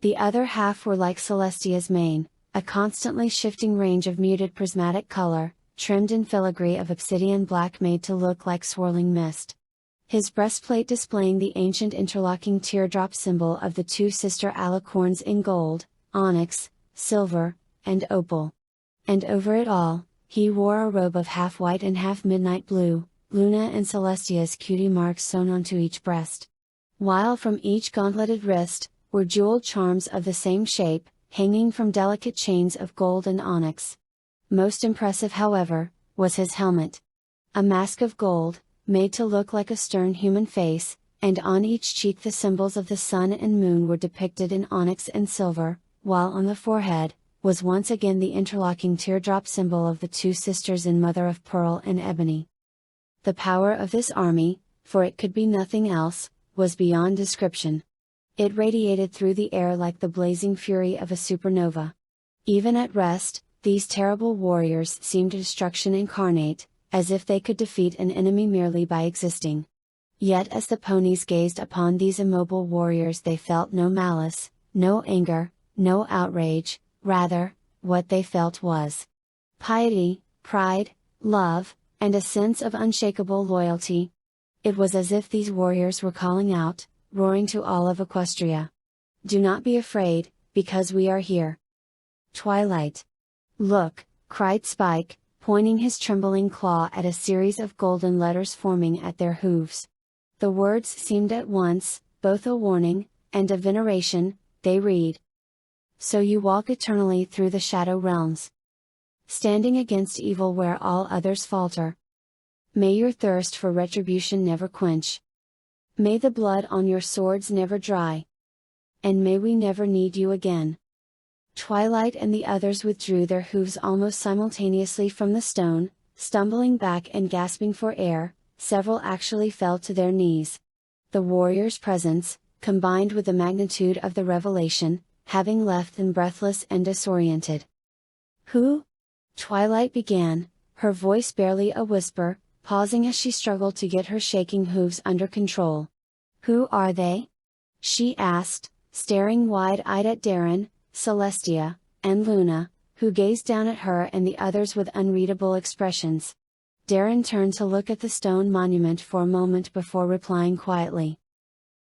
The other half were like Celestia's mane, a constantly shifting range of muted prismatic color, trimmed in filigree of obsidian black made to look like swirling mist. His breastplate displaying the ancient interlocking teardrop symbol of the two sister alicorns in gold, onyx, silver, and opal. And over it all, he wore a robe of half white and half midnight blue, Luna and Celestia's cutie marks sewn onto each breast. While from each gauntleted wrist, were jeweled charms of the same shape, hanging from delicate chains of gold and onyx. Most impressive however, was his helmet. A mask of gold, made to look like a stern human face, and on each cheek the symbols of the sun and moon were depicted in onyx and silver, while on the forehead, was once again the interlocking teardrop symbol of the two sisters in mother of pearl and ebony. The power of this army, for it could be nothing else, was beyond description. It radiated through the air like the blazing fury of a supernova. Even at rest, these terrible warriors seemed destruction incarnate, as if they could defeat an enemy merely by existing. Yet as the ponies gazed upon these immobile warriors they felt no malice, no anger, no outrage, rather, what they felt was piety, pride, love, and a sense of unshakable loyalty. It was as if these warriors were calling out, roaring to all of Equestria. Do not be afraid, because we are here. Twilight. Look, cried Spike, pointing his trembling claw at a series of golden letters forming at their hooves. The words seemed at once, both a warning, and a veneration. They read: So you walk eternally through the shadow realms, standing against evil where all others falter. May your thirst for retribution never quench. May the blood on your swords never dry. And may we never need you again. Twilight and the others withdrew their hooves almost simultaneously from the stone, stumbling back and gasping for air. Several actually fell to their knees. The warrior's presence, combined with the magnitude of the revelation, having left them breathless and disoriented. Who? Twilight began, her voice barely a whisper, pausing as she struggled to get her shaking hooves under control. Who are they? She asked, staring wide-eyed at Darren, Celestia, and Luna, who gazed down at her and the others with unreadable expressions. Darren turned to look at the stone monument for a moment before replying quietly.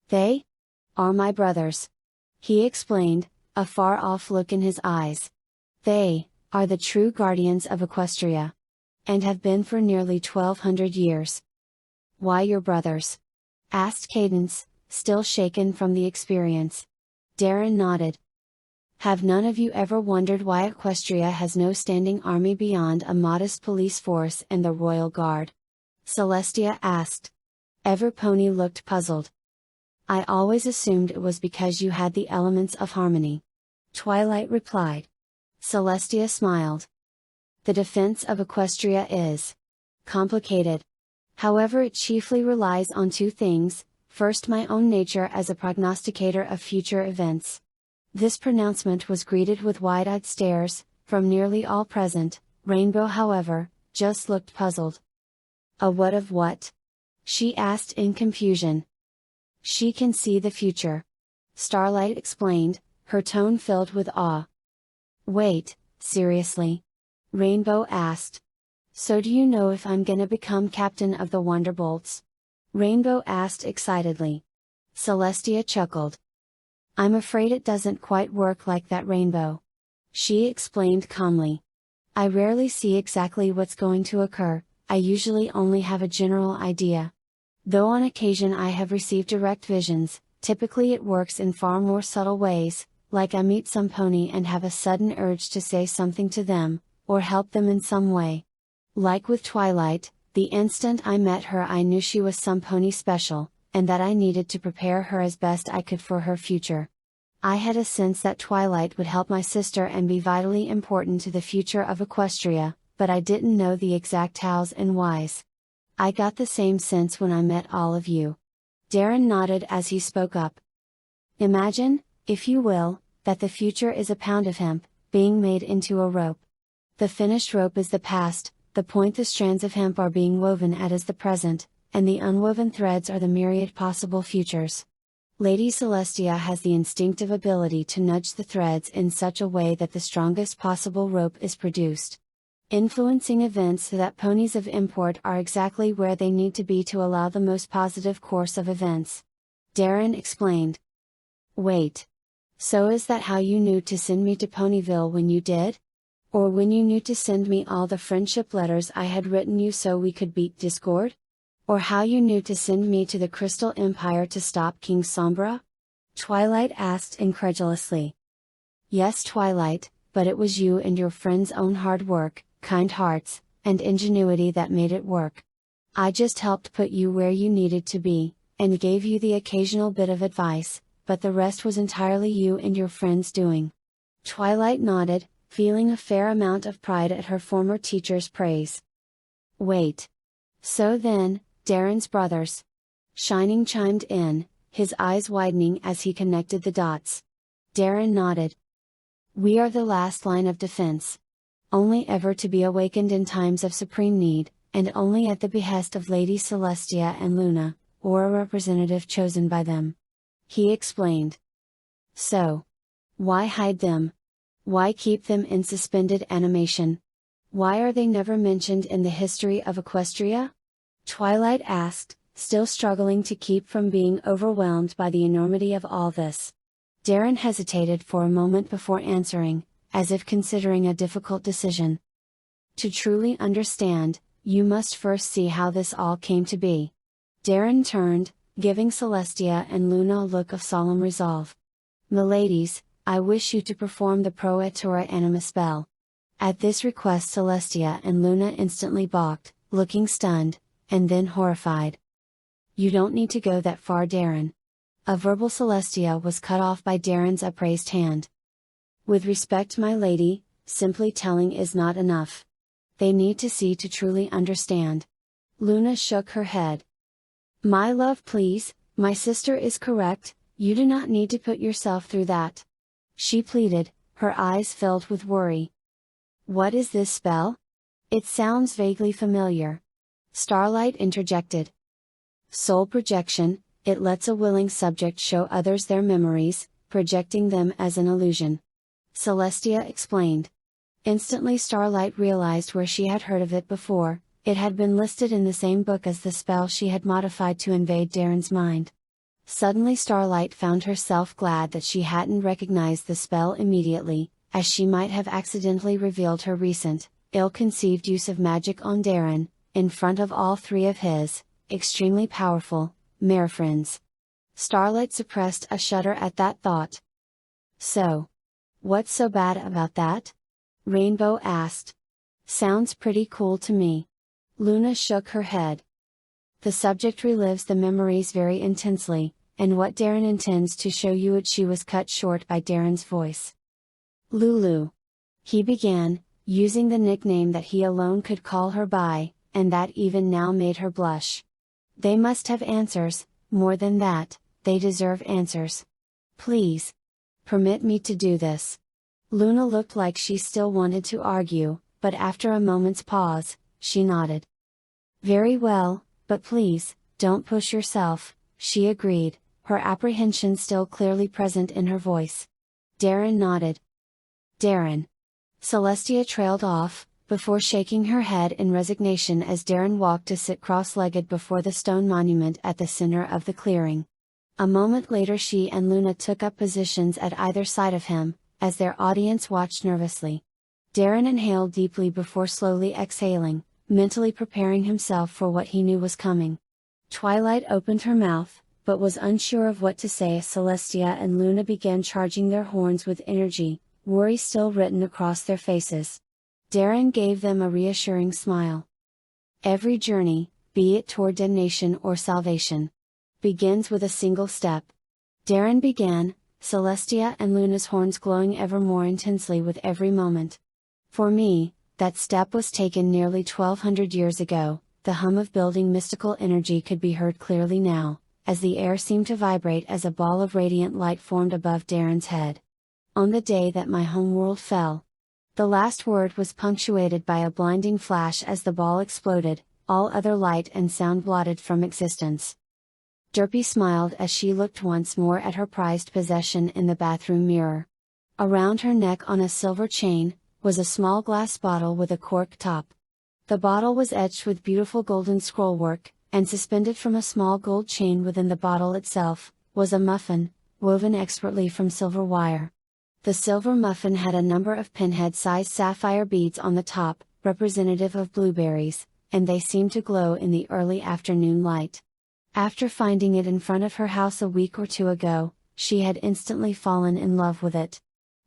They are my brothers. He explained, a far-off look in his eyes. They are the true guardians of Equestria. And have been for nearly 1200 years. Why your brothers? Asked Cadence, still shaken from the experience. Darren nodded. Have none of you ever wondered why Equestria has no standing army beyond a modest police force and the Royal Guard? Celestia asked. Every pony looked puzzled. I always assumed it was because you had the elements of harmony. Twilight replied. Celestia smiled. The defense of Equestria is complicated. However, it chiefly relies on two things: first, my own nature as a prognosticator of future events. This pronouncement was greeted with wide-eyed stares, from nearly all present. Rainbow, however, just looked puzzled. A what of what? She asked in confusion. She can see the future. Starlight explained, her tone filled with awe. Wait, seriously? Rainbow asked. So do you know if I'm gonna become captain of the Wonderbolts? Rainbow asked excitedly. Celestia chuckled. I'm afraid it doesn't quite work like that, Rainbow. She explained calmly. I rarely see exactly what's going to occur, I usually only have a general idea. Though on occasion I have received direct visions, typically it works in far more subtle ways, like I meet some pony and have a sudden urge to say something to them, or help them in some way. Like with Twilight, the instant I met her I knew she was some pony special, and that I needed to prepare her as best I could for her future. I had a sense that Twilight would help my sister and be vitally important to the future of Equestria, but I didn't know the exact hows and whys. I got the same sense when I met all of you. Darren nodded as he spoke up. Imagine, if you will, that the future is a pound of hemp, being made into a rope. The finished rope is the past, the point the strands of hemp are being woven at is the present, and the unwoven threads are the myriad possible futures. Lady Celestia has the instinctive ability to nudge the threads in such a way that the strongest possible rope is produced, influencing events so that ponies of import are exactly where they need to be to allow the most positive course of events. Darren explained. Wait. So is that how you knew to send me to Ponyville when you did? Or when you knew to send me all the friendship letters I had written you so we could beat Discord? Or how you knew to send me to the Crystal Empire to stop King Sombra? Twilight asked incredulously. Yes, Twilight, but it was you and your friends' own hard work, kind hearts, and ingenuity that made it work. I just helped put you where you needed to be, and gave you the occasional bit of advice, but the rest was entirely you and your friends' doing. Twilight nodded, feeling a fair amount of pride at her former teacher's praise. Wait. So then, Darren's brothers. Shining chimed in, his eyes widening as he connected the dots. Darren nodded. We are the last line of defense. Only ever to be awakened in times of supreme need, and only at the behest of Lady Celestia and Luna, or a representative chosen by them. He explained. So. Why hide them? Why keep them in suspended animation? Why are they never mentioned in the history of Equestria? Twilight asked, still struggling to keep from being overwhelmed by the enormity of all this. Darren hesitated for a moment before answering, as if considering a difficult decision. To truly understand, you must first see how this all came to be. Darren turned, giving Celestia and Luna a look of solemn resolve. Miladies, I wish you to perform the Proetora Anima spell. At this request Celestia and Luna instantly balked, looking stunned, and then horrified. You don't need to go that far, Darren. A verbal Celestia was cut off by Darren's upraised hand. With respect, my lady, simply telling is not enough. They need to see to truly understand. Luna shook her head. My love, please, my sister is correct, you do not need to put yourself through that. She pleaded, her eyes filled with worry. What is this spell? It sounds vaguely familiar. Starlight interjected. Soul projection, it lets a willing subject show others their memories, projecting them as an illusion. Celestia explained. Instantly Starlight realized where she had heard of it before, it had been listed in the same book as the spell she had modified to invade Darren's mind. Suddenly Starlight found herself glad that she hadn't recognized the spell immediately, as she might have accidentally revealed her recent, ill-conceived use of magic on Darren, in front of all three of his, extremely powerful, mere friends. Starlight suppressed a shudder at that thought. So. What's so bad about that? Rainbow asked. Sounds pretty cool to me. Luna shook her head. The subject relives the memories very intensely, and what Darren intends to show you it. She was cut short by Darren's voice. Lulu. He began, using the nickname that he alone could call her by, and that even now made her blush. They must have answers, more than that, they deserve answers. Please. Permit me to do this. Luna looked like she still wanted to argue, but after a moment's pause, she nodded. Very well, but please, don't push yourself, she agreed, her apprehension still clearly present in her voice. Darren nodded. Darren. Celestia trailed off, before shaking her head in resignation as Darren walked to sit cross-legged before the stone monument at the center of the clearing. A moment later she and Luna took up positions at either side of him, as their audience watched nervously. Darren inhaled deeply before slowly exhaling, mentally preparing himself for what he knew was coming. Twilight opened her mouth, but was unsure of what to say as Celestia and Luna began charging their horns with energy, worry still written across their faces. Darren gave them a reassuring smile. Every journey, be it toward damnation or salvation, begins with a single step. Darren began, Celestia and Luna's horns glowing ever more intensely with every moment. For me, that step was taken nearly 1200 years ago. The hum of building mystical energy could be heard clearly now, as the air seemed to vibrate as a ball of radiant light formed above Darren's head. on the day that my homeworld fell. The last word was punctuated by a blinding flash as the ball exploded, all other light and sound blotted from existence. Derpy smiled as she looked once more at her prized possession in the bathroom mirror. Around her neck on a silver chain, was a small glass bottle with a cork top. The bottle was etched with beautiful golden scrollwork, and suspended from a small gold chain within the bottle itself, was a muffin, woven expertly from silver wire. The silver muffin had a number of pinhead-sized sapphire beads on the top, representative of blueberries, and they seemed to glow in the early afternoon light. After finding it in front of her house a week or two ago, she had instantly fallen in love with it.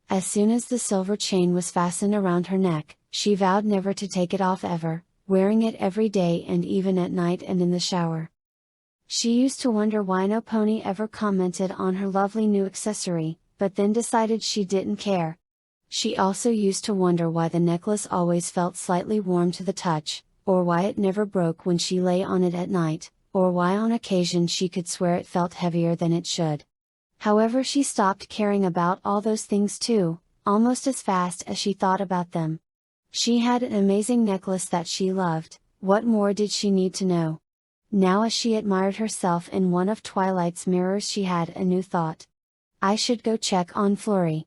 As soon as the silver chain was fastened around her neck, she vowed never to take it off ever, wearing it every day and even at night and in the shower. She used to wonder why no pony ever commented on her lovely new accessory, but then decided she didn't care. She also used to wonder why the necklace always felt slightly warm to the touch, or why it never broke when she lay on it at night, or why on occasion she could swear it felt heavier than it should. However, she stopped caring about all those things too, almost as fast as she thought about them. She had an amazing necklace that she loved, what more did she need to know? Now as she admired herself in one of Twilight's mirrors, she had a new thought. I should go check on Flurry.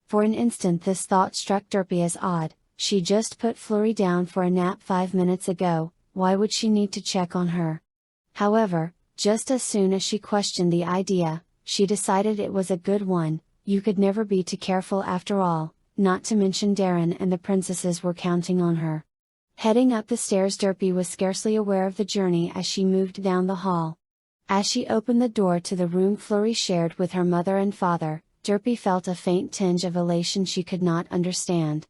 For an instant this thought struck Derpy as odd. She just put Flurry down for a nap 5 minutes ago, why would she need to check on her? However, just as soon as she questioned the idea, she decided it was a good one. You could never be too careful after all, not to mention Darren and the princesses were counting on her. Heading up the stairs, Derpy was scarcely aware of the journey as she moved down the hall. As she opened the door to the room Flurry shared with her mother and father, Derpy felt a faint tinge of elation she could not understand.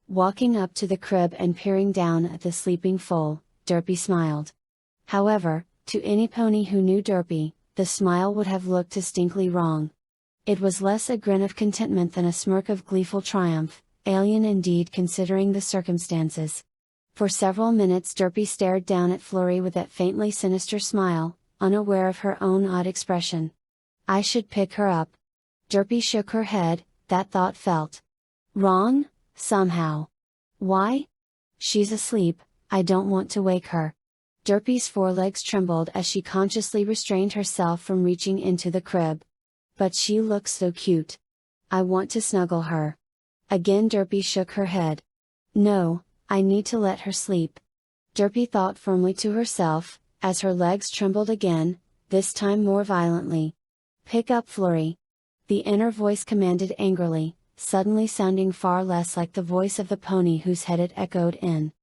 Walking up to the crib and peering down at the sleeping foal, Derpy smiled. However, to any pony who knew Derpy, the smile would have looked distinctly wrong. It was less a grin of contentment than a smirk of gleeful triumph, alien indeed considering the circumstances. For several minutes Derpy stared down at Flurry with that faintly sinister smile, unaware of her own odd expression. I should pick her up. Derpy shook her head, that thought felt wrong, somehow. Why? She's asleep, I don't want to wake her. Derpy's forelegs trembled as she consciously restrained herself from reaching into the crib. But she looks so cute. I want to snuggle her. Again Derpy shook her head. No, I need to let her sleep. Derpy thought firmly to herself, as her legs trembled again, this time more violently. Pick up Flurry. The inner voice commanded angrily, suddenly sounding far less like the voice of the pony whose head it echoed in.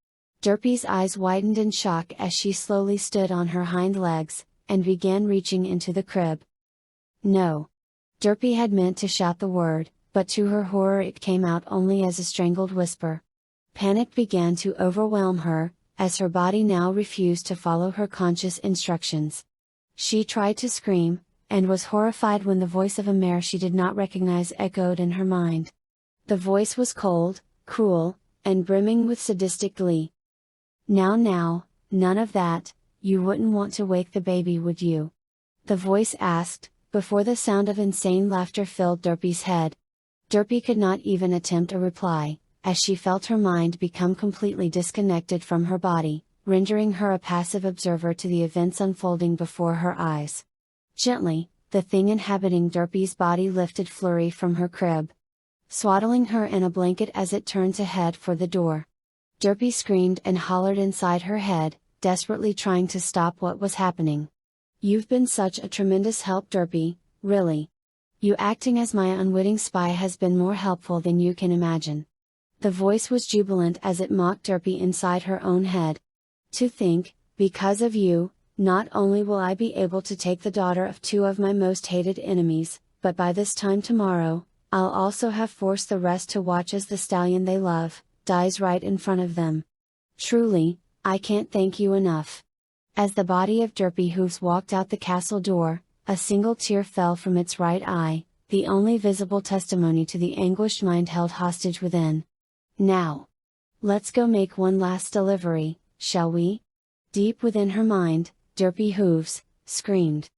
Derpy's eyes widened in shock as she slowly stood on her hind legs, and began reaching into the crib. No. Derpy had meant to shout the word, but to her horror it came out only as a strangled whisper. Panic began to overwhelm her, as her body now refused to follow her conscious instructions. She tried to scream, and was horrified when the voice of a mare she did not recognize echoed in her mind. The voice was cold, cruel, and brimming with sadistic glee. Now, none of that, you wouldn't want to wake the baby, would you? The voice asked, before the sound of insane laughter filled Derpy's head. Derpy could not even attempt a reply, as she felt her mind become completely disconnected from her body, rendering her a passive observer to the events unfolding before her eyes. Gently, the thing inhabiting Derpy's body lifted Flurry from her crib, swaddling her in a blanket as it turned to head for the door. Derpy screamed and hollered inside her head, desperately trying to stop what was happening. You've been such a tremendous help, Derpy, really. You acting as my unwitting spy has been more helpful than you can imagine. The voice was jubilant as it mocked Derpy inside her own head. To think, because of you, not only will I be able to take the daughter of two of my most hated enemies, but by this time tomorrow, I'll also have forced the rest to watch as the stallion they love dies right in front of them. Truly, I can't thank you enough. As the body of Derpy Hooves walked out the castle door, a single tear fell from its right eye, the only visible testimony to the anguished mind held hostage within. Now, let's go make one last delivery, shall we? Deep within her mind, Derpy Hooves screamed.